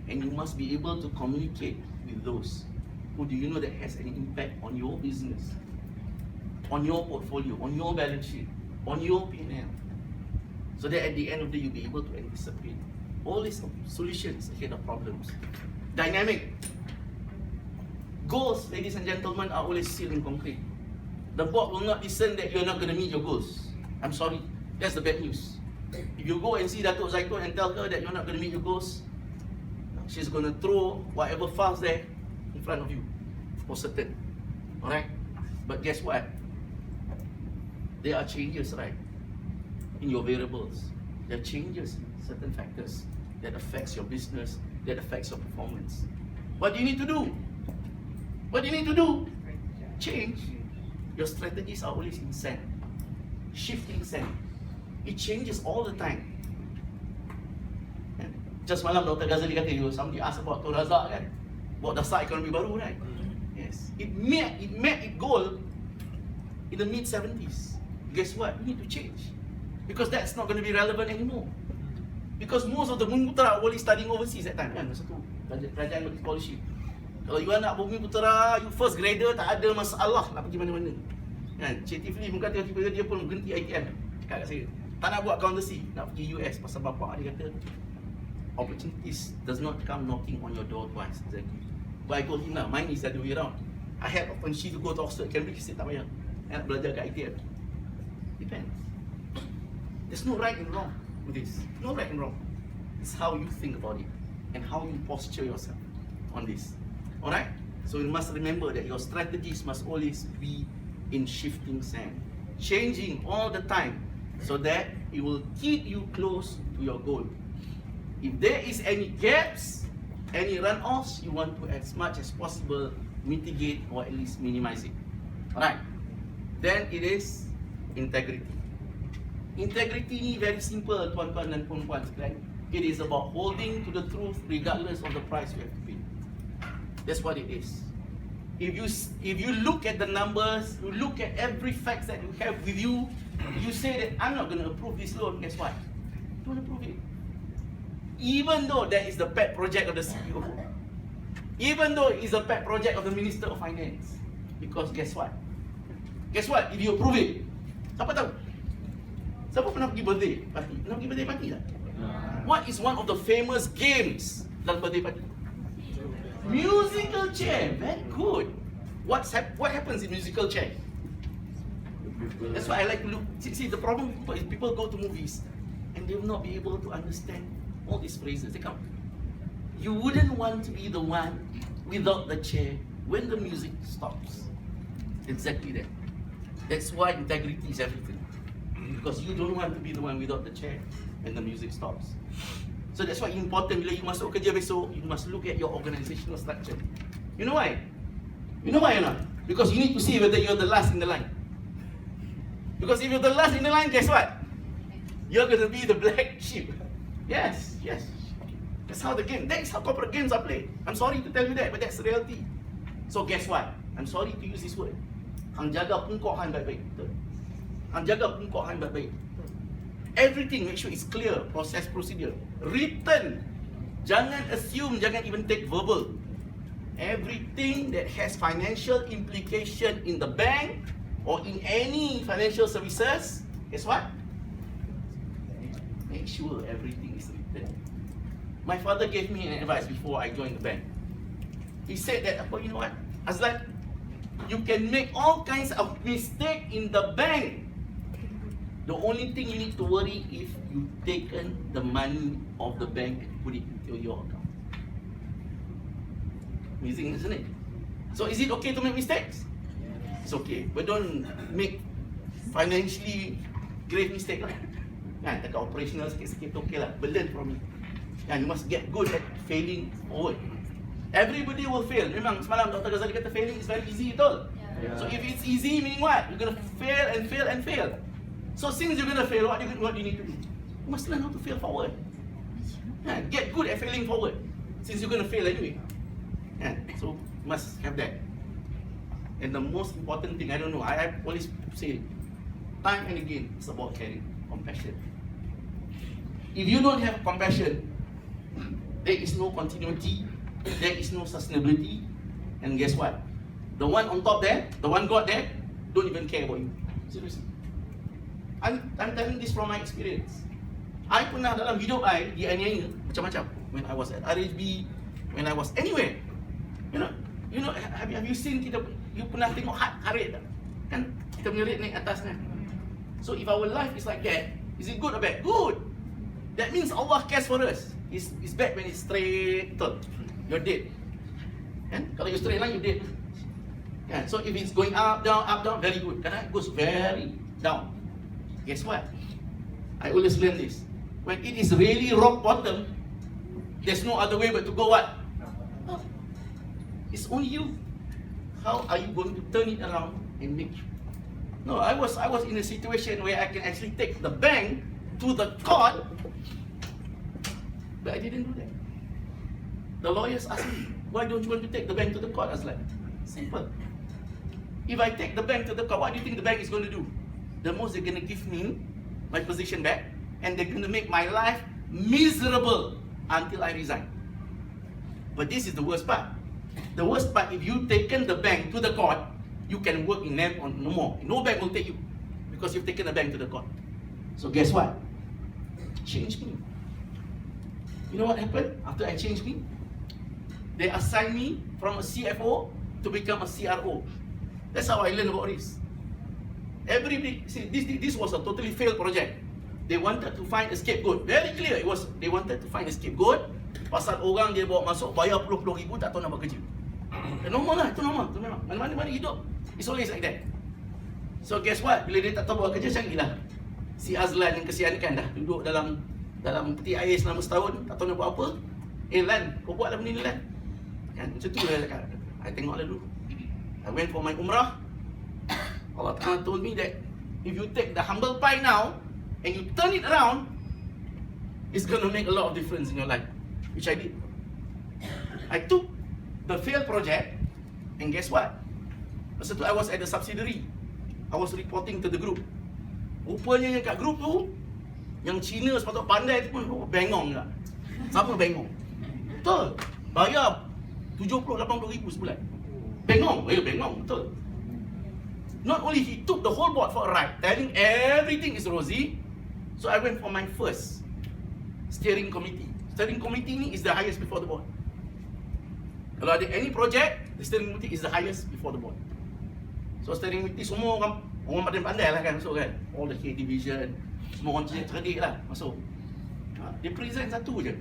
And you must be able to communicate with those who do you know that has an impact on your business, on your portfolio, on your balance sheet, on your P&L. So that at the end of the day, you'll be able to anticipate all these solutions ahead of problems. Dynamic. Goals, ladies and gentlemen, are always sealed in concrete. The board will not listen that you're not going to meet your goals. I'm sorry, that's the bad news. If you go and see Datuk Zaitun and tell her that you're not going to meet your goals, she's going to throw whatever files there in front of you, for certain. Alright? But guess what? There are changes, right? In your variables. There are changes in certain factors that affects your business, that affects your performance. What do you need to do? What do you need to do? Change. Your strategies are always in sand. Shifting sand. It changes all the time. Just malam Dr. Ghazali kata, somebody asked about Tuan Razak kan? Buat dasar ekonomi baru, right? Yes. It met its goal in the mid-70s. Guess what? We need to change. Because that's not going to be relevant anymore. Because most of the Bumi Putera are only studying overseas that time kan? Masa tu, kerajaan bagi scholarship. Kalau you nak Bumi Putera, you first grader, tak ada masalah nak pergi mana-mana. Kan? Cik Tifli pun kata tiba-tiba dia pun berhenti ITM. Cakap kat saya, tak nak buat accountancy, nak pergi US. Pasal bapak dia kata, opportunities does not come knocking on your door twice. Exactly. But I told him lah, mine is the other way around. I had opportunity to go to Oxford, Cambridge, he said tak payah. Nak belajar kat ITM. Depends. There's no right and wrong with this. No right and wrong. It's how you think about it and how you posture yourself on this. Alright? So you must remember that your strategies must always be in shifting sand, changing all the time, so that it will keep you close to your goal. If there is any gaps, any runoffs, you want to as much as possible mitigate or at least minimize it. Alright? Then it is integrity. Integrity ni very simple, tuan-tuan dan puan-puan sekalian. It is about holding to the truth regardless of the price you have to pay. That's what it is. If you look at the numbers, you look at every fact that you have with you, you say that I'm not going to approve this loan, guess what? Don't approve it. Even though that is the pet project of the CEO. Even though it's a pet project of the Minister of Finance. Because guess what? Guess what? If you approve it, siapa tahu? Siapa pernah pergi birthday party? Pernah pergi birthday party tak? What is one of the famous games dalam birthday party? Musical chair. Very good. What happens in musical chair? That's why I like to look. See, the problem with people is people go to movies and they will not be able to understand all these phrases. They come. You wouldn't want to be the one without the chair when the music stops. Exactly that. That's why integrity is everything. Because you don't want to be the one without the chair when the music stops. So that's why important bila you masuk kerja besok, you must look at your organizational structure. You know why? You know why or not? Because you need to see whether you're the last in the line. Because if you're the last in the line, guess what? You're going to be the black sheep. Yes. That's how the game, that's how corporate games are played. I'm sorry to tell you that, but that's the reality. So guess what? I'm sorry to use this word. Hang jaga pungkok hang baik-baik. Hang jaga pungkok hang baik-baik. Everything, make sure it's clear, process, procedure. Written. Jangan assume, jangan even take verbal. Everything that has financial implication in the bank or in any financial services, guess what? Make sure everything is written. My father gave me an advice before I joined the bank. He said that, you know what, Azlan, you can make all kinds of mistakes in the bank. The only thing you need to worry if you taken the money of the bank and put it into your account. Amazing, isn't it? So is it okay to make mistakes? It's okay, but don't make financially grave mistake lah. Kan, dekat operational sikit-sikit okay lah, but learn from it. Kan, you must get good at failing forward. Everybody will fail. Memang semalam Dr. Ghazali kata failing is very easy, betul? Yeah. So if it's easy, meaning what? You're gonna fail and fail and fail. So since you're gonna fail, what do you need to do? You must learn how to fail forward. Kan, get good at failing forward. Since you're gonna fail anyway. Kan, so you must have that. And the most important thing, I don't know, I always say, time and again, it's about caring, compassion. If you don't have compassion, there is no continuity, there is no sustainability, and guess what? The one on top there, the one got there, don't even care about you. Seriously. I'm telling this from my experience. I pernah dalam hidup I dianiaya macam-macam. When I was at RHB, when I was anywhere. You know, have you seen kita, you pernah tengok harit tak? Kan kita punya rate naik atas kan. So if our life is like that, is it good or bad? Good. That means Allah cares for us. It's bad when it's straight, betul. You're dead. Kan? Kalau you straight line, you're dead. Kan? So if it's going up, down, very good. Kadang it goes very down. Guess what? I always learn this. When it is really rock bottom, there's no other way but to go what? Up. It's only you. How are you going to turn it around and make it? No, I was in a situation where I can actually take the bank to the court, but I didn't do that. The lawyers asked me, why don't you want to take the bank to the court? I was like, simple. If I take the bank to the court, what do you think the bank is going to do? The most they're going to give me my position back, and they're going to make my life miserable until I resign. But this is the worst part. The worst part, if you taken the bank to the court, you can work in them or no more. No bank will take you because you've taken the bank to the court. So guess what? Change me. You know what happened after I changed me? They assigned me from a CFO to become a CRO. That's how I learned about this. Everybody, see, this was a totally failed project. They wanted to find a scapegoat. Very clear, it was. They wanted to find a scapegoat. Pasal orang dia bawa masuk bayar puluh-puluh ribu tak tahu nak buat kerja. Normal lah, itu normal, itu memang. Mana-mana hidup, it's always like that. So guess what? Bila dia tak tahu buat kerja, carilah si Azlan yang kesian kan dah duduk dalam peti air selama setahun, tak tahu nak buat apa. Lan, kau buatlah benda ni Lan. Kan, macam tu lah cakap. I tengok lah dulu. I went for my umrah. Allah Ta'ala told me that if you take the humble pie now and you turn it around, it's going to make a lot of difference in your life. Which I did. I took the failed project, and guess what? Masa tu I was at the subsidiary. I was reporting to the group. Rupanya yang kat group tu, yang Cina sepatutnya pandai tu pun bengong juga. Siapa bengong? Betul. Bayar 70-80 ribu sebulan. Bengong. Bengong. Betul. Not only he took the whole board for a ride, telling everything is rosy. So I went for my first steering committee. Steering committee ni is the highest before the board. Kalau ada any project, the steering committee is the highest before the board. So steering committee semua orang pandai lah kan masuk kan. All the K division, semua orang cerdik lah masuk. Dia present satu je.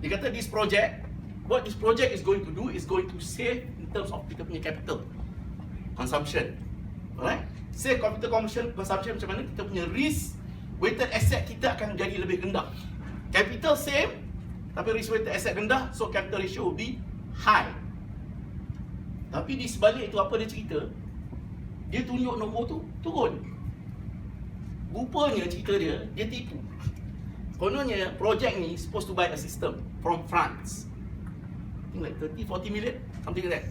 Dia kata this project, what this project is going to do is going to save in terms of kita punya capital consumption. Alright? Save capital consumption macam mana? Kita punya risk weighted asset kita akan jadi lebih rendah. Capital same, tapi risk weighted asset rendah, so capital ratio will be high. Tapi di sebalik itu apa dia cerita? Dia tunjuk nombor tu turun. Rupanya cerita dia tipu. Kononnya projek ni supposed to buy a system from France. I think like 30-40 million, something like that.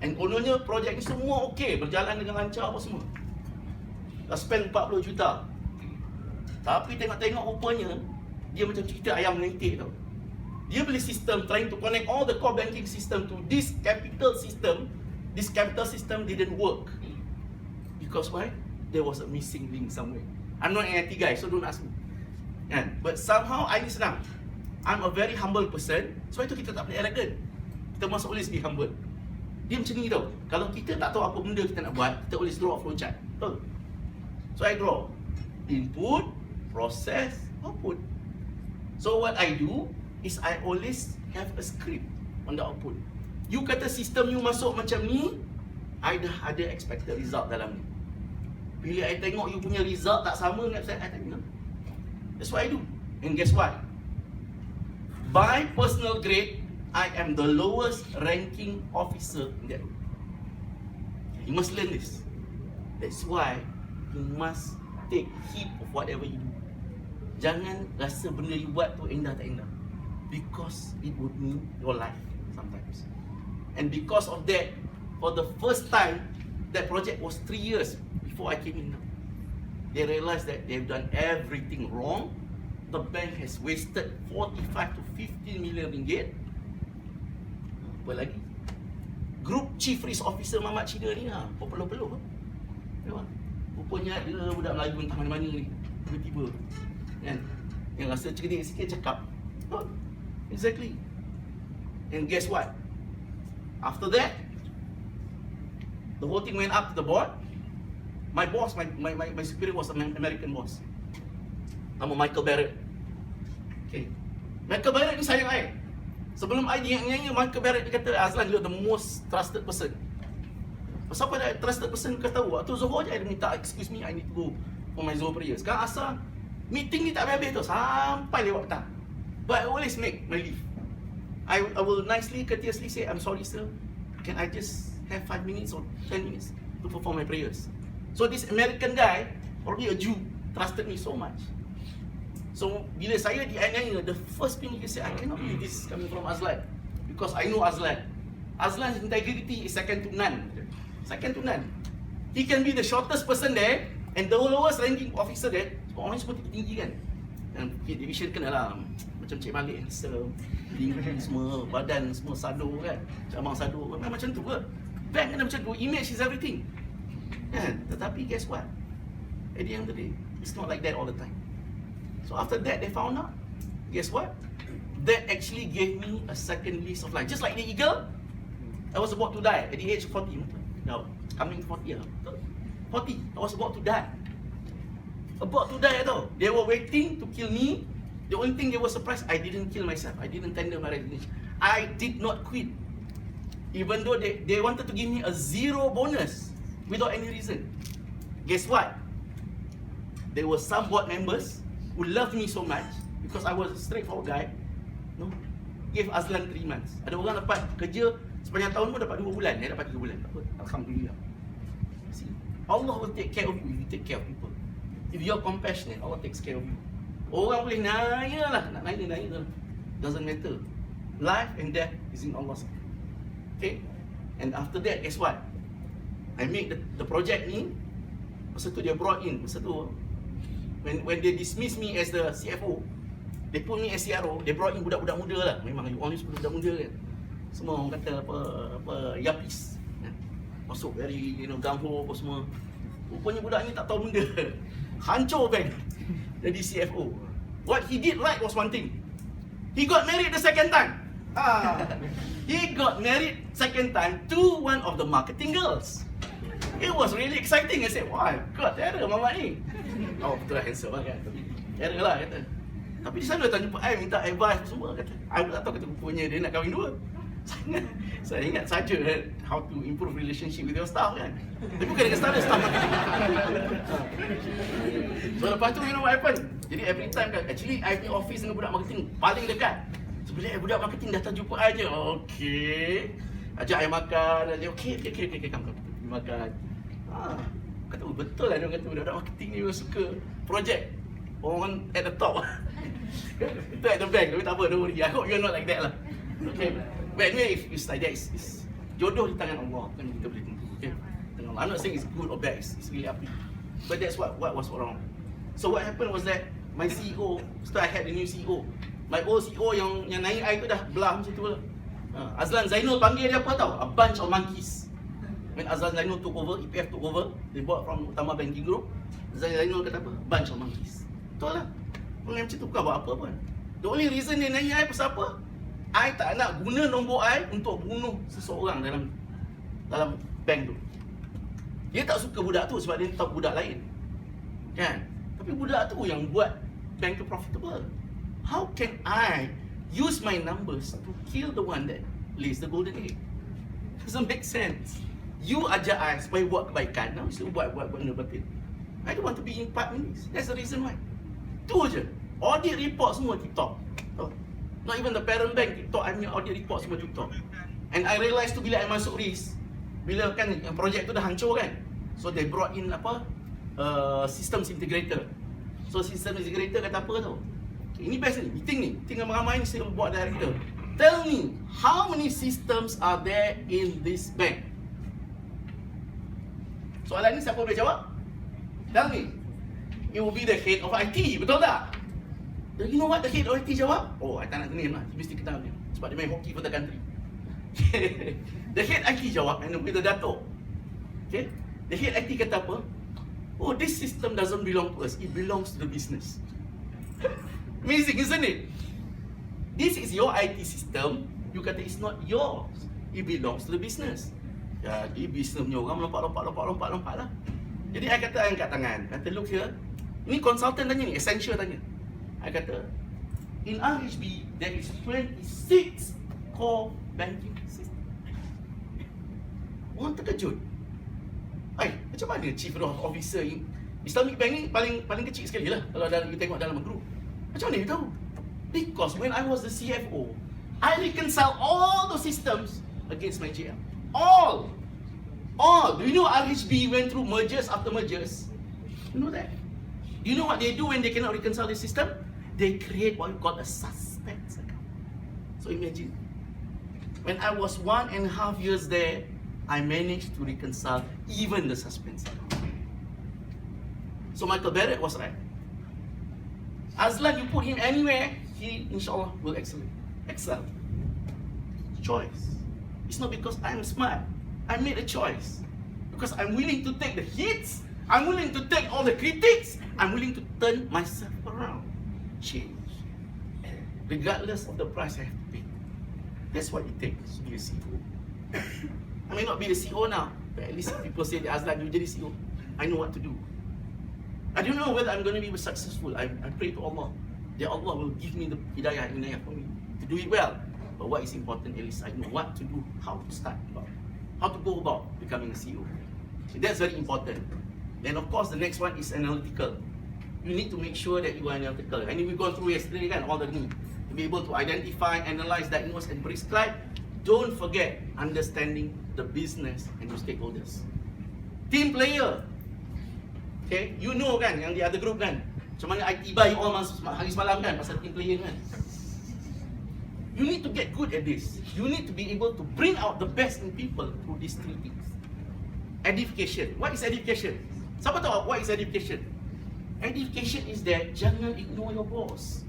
And kononnya projek ni semua okey, berjalan dengan lancar apa semua. Dah spend 40 juta. Tapi tengok-tengok rupanya dia macam cerita ayam dengan itik tau. Dia beli sistem trying to connect all the core banking system to this capital system. This capital system didn't work. Because why? There was a missing link somewhere. I'm not an IT guy, so don't ask me. But somehow I ni senang. I'm a very humble person. Sebab itu kita tak boleh arrogant. Kita must always be humble. Dia macam ni tau. Kalau kita tak tahu apa benda kita nak buat, kita always draw a flowchart. Betul? So I draw input, process, output. So what I do is I always have a script on the output. You kata sistem you masuk macam ni, I dah ada expected result dalam ni. Bila I tengok you punya result tak sama dengan saya, I tengok. That's what I do. And guess what? By personal grade, I am the lowest ranking officer in that group. You must learn this. That's why you must take heed of whatever you do. Jangan rasa benda you buat tu endah tak endah. Because it would mean your life sometimes. And because of that, for the first time, that project was 3 years before I came in. They realized that they've done everything wrong. The bank has wasted 45 to 50 million ringgit. Apa lagi? Group Chief Risk Officer Mamat Cina ni lah, peluh-peluh. Rupanya dia budak Melayu entah mana-mana ni. Tiba-tiba kan? Yang rasa cerdik sikit cakap. Oh, exactly. And guess what? After that, the whole thing went up to the board. My boss, my superior was an American boss. Nama Michael Barrett. Okay. Michael Barrett ni sayang I. Sebelum I nyanyi, Michael Barrett dia kata, Azlan, you're the most trusted person. Pasal apa trusted person kata tahu? Waktu Zohor je I minta, excuse me, I need to go for my Zohor prayer. Sekarang asal meeting ni tak habis-habis tu, sampai lewat petang. But I always make my leave. I will nicely, courteously say, I'm sorry sir, can I just have 5 minutes or 10 minutes to perform my prayers? So this American guy, probably a Jew, trusted me so much. So bila saya dianiaya, the first thing he said, I cannot believe this coming from Azlan. Because I know Azlan. Azlan's integrity is second to none. Second to none. He can be the shortest person there and the lowest ranking officer there. Orang semua tinggi kan. Dan division kena lah. Macam Cik Malik handsome, tinggi semua, badan semua sado kan. Cabang sado, macam tu ke. Bank kena macam tu, image is everything kan. Tetapi guess what? At the end of the day, it's not like that all the time. So after that, they found out. Guess what? That actually gave me a second lease of life. Just like the eagle, I was about to die at the age of 40. Now, coming to 40 40, I was about to die. About to die tau. They were waiting to kill me. The only thing they were surprised, I didn't kill myself. I didn't tender my resignation. I did not quit. Even though they wanted to give me a 0 bonus without any reason. Guess what? There were some board members who loved me so much because I was a straightforward guy. No, gave Azlan 3 months. Ada orang dapat kerja sepanjang tahun pun dapat 2 bulan. Dia dapat 3 bulan. Tak apa. Alhamdulillah. See, Allah will take care of you if you take care of people. If you're compassionate, Allah takes care of you. Orang boleh nanya lah, nak nanya lah. Doesn't matter. Life and death is in Allah's hand. Okay? And after that, guess what? I made the project ni. Masa tu dia brought in, masa tu when they dismiss me as the CFO, they put me as CRO, they brought in budak-budak muda lah. Memang you always budak muda kan. Semua orang kata apa yapis. Masuk very gampo apa semua. Rupanya budak ni tak tahu benda. Hancur bank. Jadi CFO. What he did right was one thing. He got married the second time. He got married second time to one of the marketing girls. It was really exciting. I said, why? God, terror mamat ni. Oh, betul lah handsome lah kan. Terror lah kata. Tapi di sana datang jumpa I, minta advice semua kata. I tak tahu kata rupanya dia nak kahwin 2. Saya ingat saja how to improve relationship with your staff kan. Tapi bukan dengan staff marketing. So lepas tu you know what happened? Jadi every time kan, actually I punya office dengan budak marketing paling dekat. So bila budak marketing datang jumpa I je, okay, ajak I makan, ajak okay, come makan. Kata betul lah dia kata budak marketing ni suka project. Orang at the top. Itu at the back, tapi tak apa, don't worry. I hope you're not like that lah. Okay. But anyway, if it's like that, it's jodoh di tangan Allah, kan kita boleh tentu. Okay. I'm not saying it's good or bad, it's really up to you. But that's what was wrong. So what happened was that my CEO, so I had the new CEO. My old CEO yang naik I tu dah belah macam tu lah. Azlan Zainul panggil dia apa tau? A bunch of monkeys. When Azlan Zainul took over, EPF took over, they bought from Utama Banking Group. Zainul kata apa? Bunch of monkeys. Betul lah. Orang macam tu bukan buat apa pun. The only reason dia naik I pasal apa? I tak nak guna nombor I untuk bunuh seseorang dalam bank tu. Dia tak suka budak tu sebab dia tahu budak lain. Kan? Tapi budak tu yang buat bank tu profitable. How can I use my numbers to kill the one that lays the golden egg? Doesn't make sense. You ajar I supaya buat kebaikan, now you buat benda batil. I don't want to be in part in this. That's the reason why. Tu je. Audit report semua TikTok. Oh. Not even the parent bank TikTok, I punya audit report semua TikTok. And I realise tu bila I masuk risk, bila kan yang projek tu dah hancur kan, so they brought in systems integrator. So systems integrator kata apa tau? Okay, ini best ni, meeting ramai-ramai ni saya buat director. Tell me, how many systems are there in this bank? Soalan ni siapa boleh jawab? Tell me. It will be the head of IT, betul tak? You know what the head of IT jawab? Oh, I tak nak name lah, he mesti kenal dia sebab dia main hockey for the country. The head IT jawab, and with the dato. Okay? The head IT kata apa? Oh, this system doesn't belong to us, it belongs to the business. Amazing, isn't it? This is your IT system, you kata it's not yours, it belongs to the business. Jadi business punya orang lompat lah. Jadi I kata angkat tangan, kata look here, ini consultant tanya ni, essential tanya. I kata, in RHB there is 26 core banking system. Orang terkejut. Macam mana chief officer Islamic Bank ni paling kecil sekali lah kalau you tengok dalam group. Macam mana you tahu? Because when I was the CFO, I reconcile all those systems against my GM. All. Do you know RHB went through mergers after mergers? You know that? Do you know what they do when they cannot reconcile the system? They create what you call a suspense account. So imagine, when I was 1.5 years there, I managed to reconcile even the suspense account. So Michael Barrett was right. Azlan, you put him anywhere, he inshallah will excel. Choice. It's not because I'm smart. I made a choice. Because I'm willing to take the hits, I'm willing to take all the critics, I'm willing to turn myself around. Change. Regardless of the price I have to pay. That's what it takes to be a CEO. I may not be the CEO now, but at least people say that Azlan, you jadi CEO. I know what to do. I don't know whether I'm going to be successful. I pray to Allah that Allah will give me the hidayah for me to do it well. But what is important is I know what to do, how to start, how to go about becoming a CEO. So that's very important. Then of course the next one is analytical. You need to make sure that you are analytical. And we've gone through yesterday kan, all the need to be able to identify, analyze, diagnose and prescribe. Don't forget understanding the business and your stakeholders. Team player. Okay, you know kan yang di other group kan, macam mana IT buy all hari semalam kan pasal team player kan. You need to get good at this. You need to be able to bring out the best in people through these three things. Education. What is education? Siapa tahu what is education? Education is that jangan ignore your boss.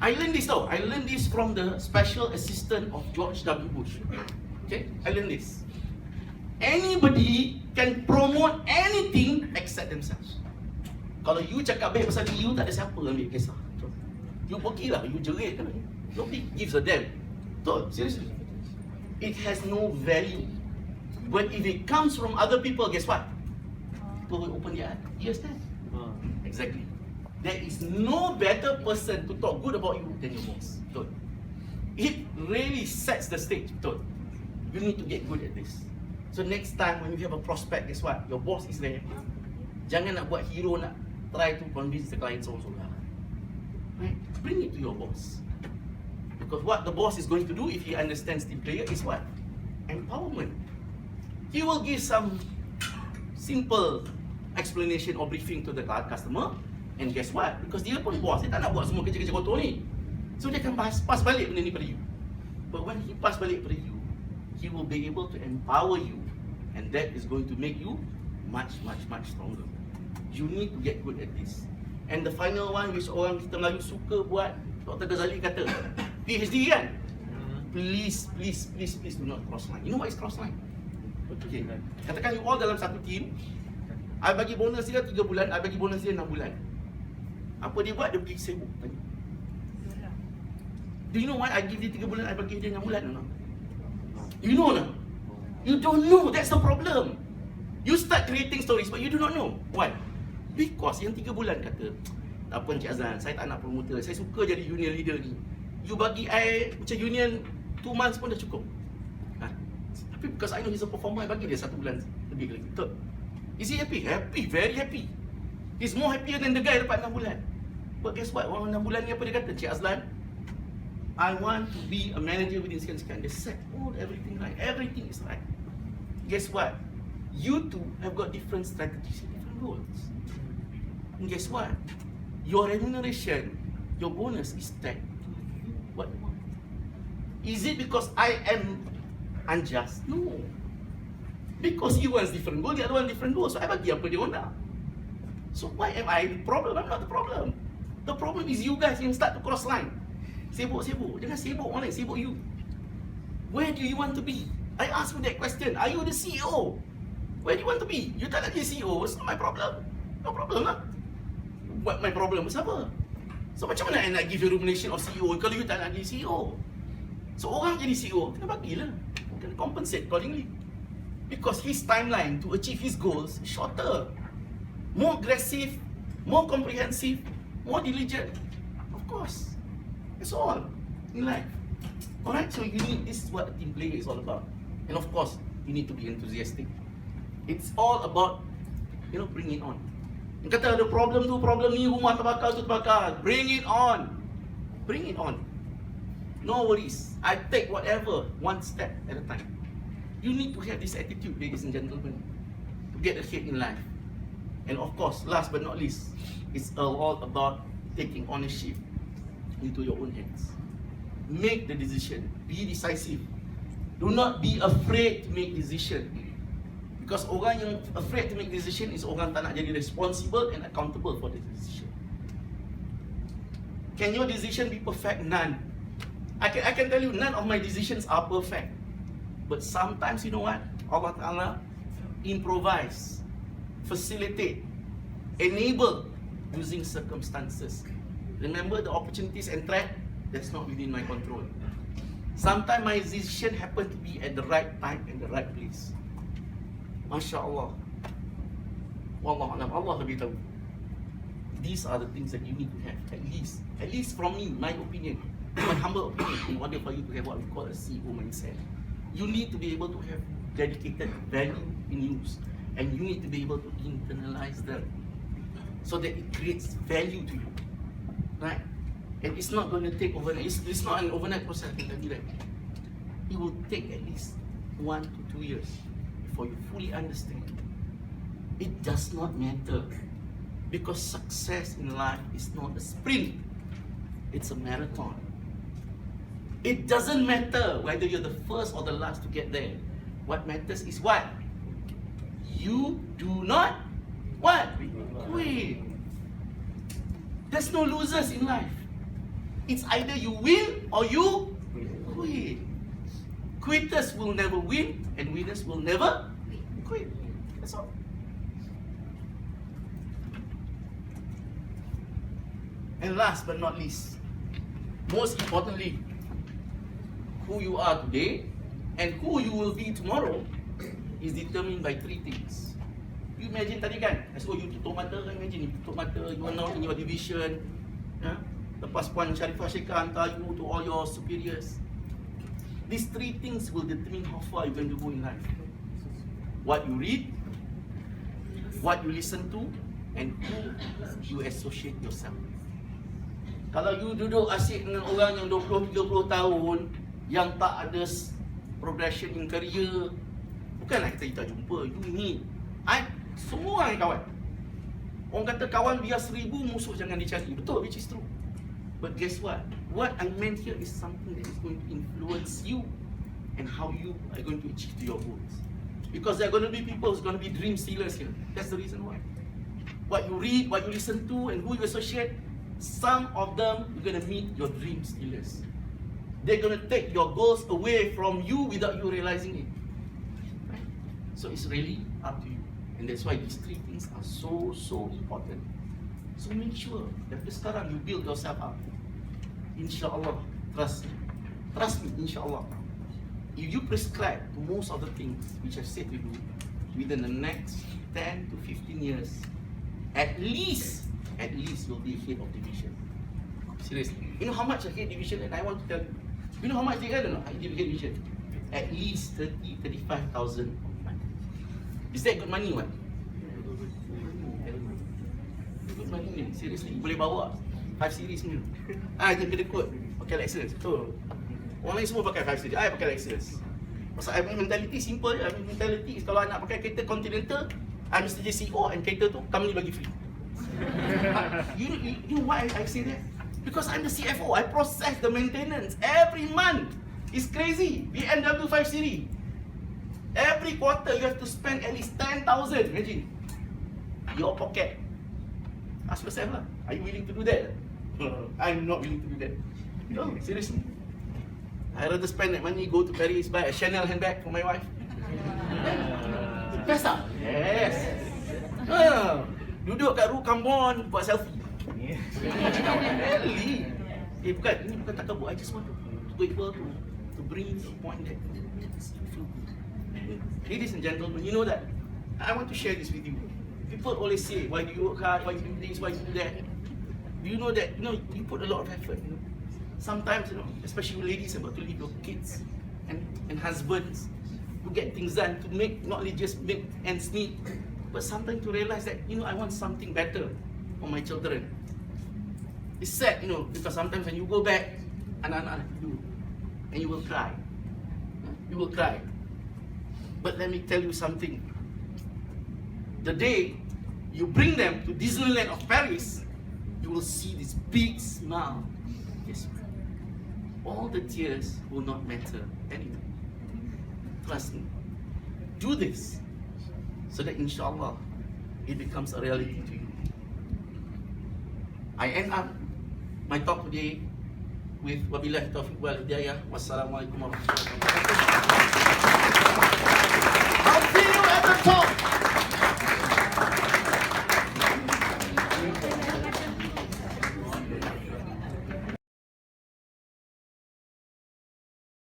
I learned this tau. I learned this from the special assistant of George W. Bush. Okay, I learned this. Anybody can promote anything except themselves. Kalau you cakap baik pasal diri you, tak ada siapa ambil kisah. You pergilah, you jerit kan. Nobody gives a damn. Betul, seriously. It has no value. But if it comes from other people, guess what? People will open their ears then. Exactly. There is no better person to talk good about you than your boss. Betul. It really sets the stage. Betul. You need to get good at this. So next time when you have a prospect, guess what? Your boss is there. Jangan nak buat hero, nak try to convince the client seorang-seorang. Right? Bring it to your boss. Because what the boss is going to do if he understands team player is what? Empowerment. He will give some simple explanation or briefing to the customer. And guess what? Because dia pun boss, dia tak nak buat semua kerja-kerja kotor ni. So dia akan pass balik benda ni pada you. But when he pass balik pada you, he will be able to empower you. And that is going to make you much stronger. You need to get good at this. And the final one which orang kita Melayu suka buat, Dr. Ghazali kata, PhD kan? Please do not cross line. You know what is cross line? Okay. Katakan you all dalam satu team, I bagi bonus dia 3 bulan, I bagi bonus dia 6 bulan. Apa dia buat? Dia pergi sibuk. Tanya. Do you know why I give dia 3 bulan, I bagi dia 6 bulan or not? You know or not? You don't know, that's the problem. You start creating stories but you do not know. Why? Because yang 3 bulan kata, tak apa Encik Azlan, saya tak nak promoter, saya suka jadi union leader ni. You bagi I macam union 2 months pun dah cukup. Tapi because I know he's a performer, I bagi dia 1 bulan lebih lagi. Betul? Is he happy? Happy, very happy. He's more happier than the guy dapat 6 bulan. But guess what? Orang 6 bulan ni apa dia kata? Encik Azlan, I want to be a manager within sekian-sekian. They set all everything right. Everything is right. Guess what? You two have got different strategies and different goals. And guess what? Your remuneration, your bonus is tagged to what you want. Is it because I am unjust? No. Because he wants different goal, the other one different goal. So I bagi apa dia orang nak. So why am I the problem? I'm not the problem. The problem is you guys yang start to cross line. Sibuk-sibuk. Jangan sibuk orang lain, sibuk you. Where do you want to be? I ask you that question. Are you the CEO? Where do you want to be? You tak nak jadi CEO, it's not my problem. No problem lah. What my problem is apa? So macam mana I nak give you remuneration of CEO kalau you tak nak jadi CEO? So orang jadi CEO, kena bagilah. Kena compensate accordingly. Because his timeline to achieve his goals is shorter. More aggressive, more comprehensive, more diligent. Of course. That's all in life. Alright, so you need, this is what a team player is all about. And of course, you need to be enthusiastic. It's all about, bring it on. Yang kata ada problem tu, problem ni, rumah terbakar tu terbakar. Bring it on. Bring it on. No worries. I take whatever, one step at a time. You need to have this attitude, ladies and gentlemen, to get ahead in life. And of course, last but not least, it's all about taking ownership into your own hands. Make the decision. Be decisive. Do not be afraid to make decision. Because orang yang afraid to make decision is orang tak nak jadi responsible and accountable for the decision. Can your decision be perfect? None. I can tell you, none of my decisions are perfect. But sometimes, you know what? Allah Ta'ala improvise, facilitate, enable using circumstances. Remember the opportunities and threat, that's not within my control. Sometimes my decision happen to be at the right time and the right place. Masya Allah. Wallahualam, Allah lebih tahu. These are the things that you need to have, at least from me, my opinion, my humble opinion, in order for you to have what we call a CEO mindset. You need to be able to have dedicated value in use, and you need to be able to internalize them so that it creates value to you, right? And it's not going to take overnight. It's not an overnight process. I can tell you that. It will take at least 1 to 2 years before you fully understand. It does not matter, because success in life is not a sprint. It's a marathon. It doesn't matter whether you're the first or the last to get there. What matters is what? You do not what? Quit. There's no losers in life. It's either you win or you quit. Quitters will never win and winners will never quit. That's all. And last but not least, most importantly, who you are today and who you will be tomorrow is determined by 3 things. You imagine tadi kan, so you tutup mata kan, imagine you tutup mata, you are now in your division, lepas Puan Sharifah Shekhar hantar you to all your superiors. These 3 things will determine how far you're going to go in life. What you read, what you listen to, and who you associate yourself. Kalau you duduk asyik dengan orang yang 20-30 tahun yang tak ada progression in career, bukanlah kita tak jumpa. You need semua orang kawan. Orang kata kawan biar 1000, musuh jangan dicari. Betul, which is true. But guess what? What I meant here is something that is going to influence you and how you are going to achieve your goals. Because there are going to be people who's going to be dream stealers here. That's the reason why. what you read, what you listen to, and who you associate, some of them you're gonna meet your dream stealers. They're gonna take your goals away from you without you realizing it. Right? So it's really up to you. And that's why these three things are so important. So make sure that sekarang you build yourself up. Inshallah, trust me. Trust me, inshallah. If you prescribe to most of the things which I've said to you, within the next 10 to 15 years, at least you'll be head of division. Seriously. You know how much a head division, and I want to tell you. You know how much they earn or not? Head division. At least 35,000 a month. Is that good money, what? Good money ni, seriously. Boleh bawa 5 series ni. Dia kena quote. Pakai Lexus. Betul. Orang lain semua pakai 5 series. I pakai Lexus. Pasal I punya mentality simple je. I punya mentality is kalau nak pakai kereta Continental, I mesti je CEO and kereta tu company bagi free. You know why I say that? Because I'm the CFO. I process the maintenance every month. It's crazy. BMW 5 series. Every quarter you have to spend at least 10,000. Imagine. Your pocket. Ask yourself lah. Are you willing to do that? I'm not willing to do that. No, seriously. I rather spend that money, go to Paris, buy a Chanel handbag for my wife. Yes tak? Yes. Duduk kat Rukambon buat selfie. Really? Bukan, ini bukan takabur. I just want to be able to bring the point that you feel good. Ladies and gentlemen, you know that I want to share this with you. People always say, why do you work hard? Why do you do this? Why do you do that? Do you know that you put a lot of effort? Sometimes, especially ladies about to leave your kids and husbands to get things done, to make not only just make ends meet, but sometimes to realize that I want something better for my children. It's sad, because sometimes when you go back, anak-anak you, and you will cry. You will cry. But let me tell you something. The day you bring them to Disneyland of Paris, you will see this big smile. Yes, all the tears will not matter anymore. Trust me. Do this so that inshallah it becomes a reality to you. I end up my talk today with wabillahi taufiq wal hidayah. Wassalamualaikum warahmatullahi wabarakatuh.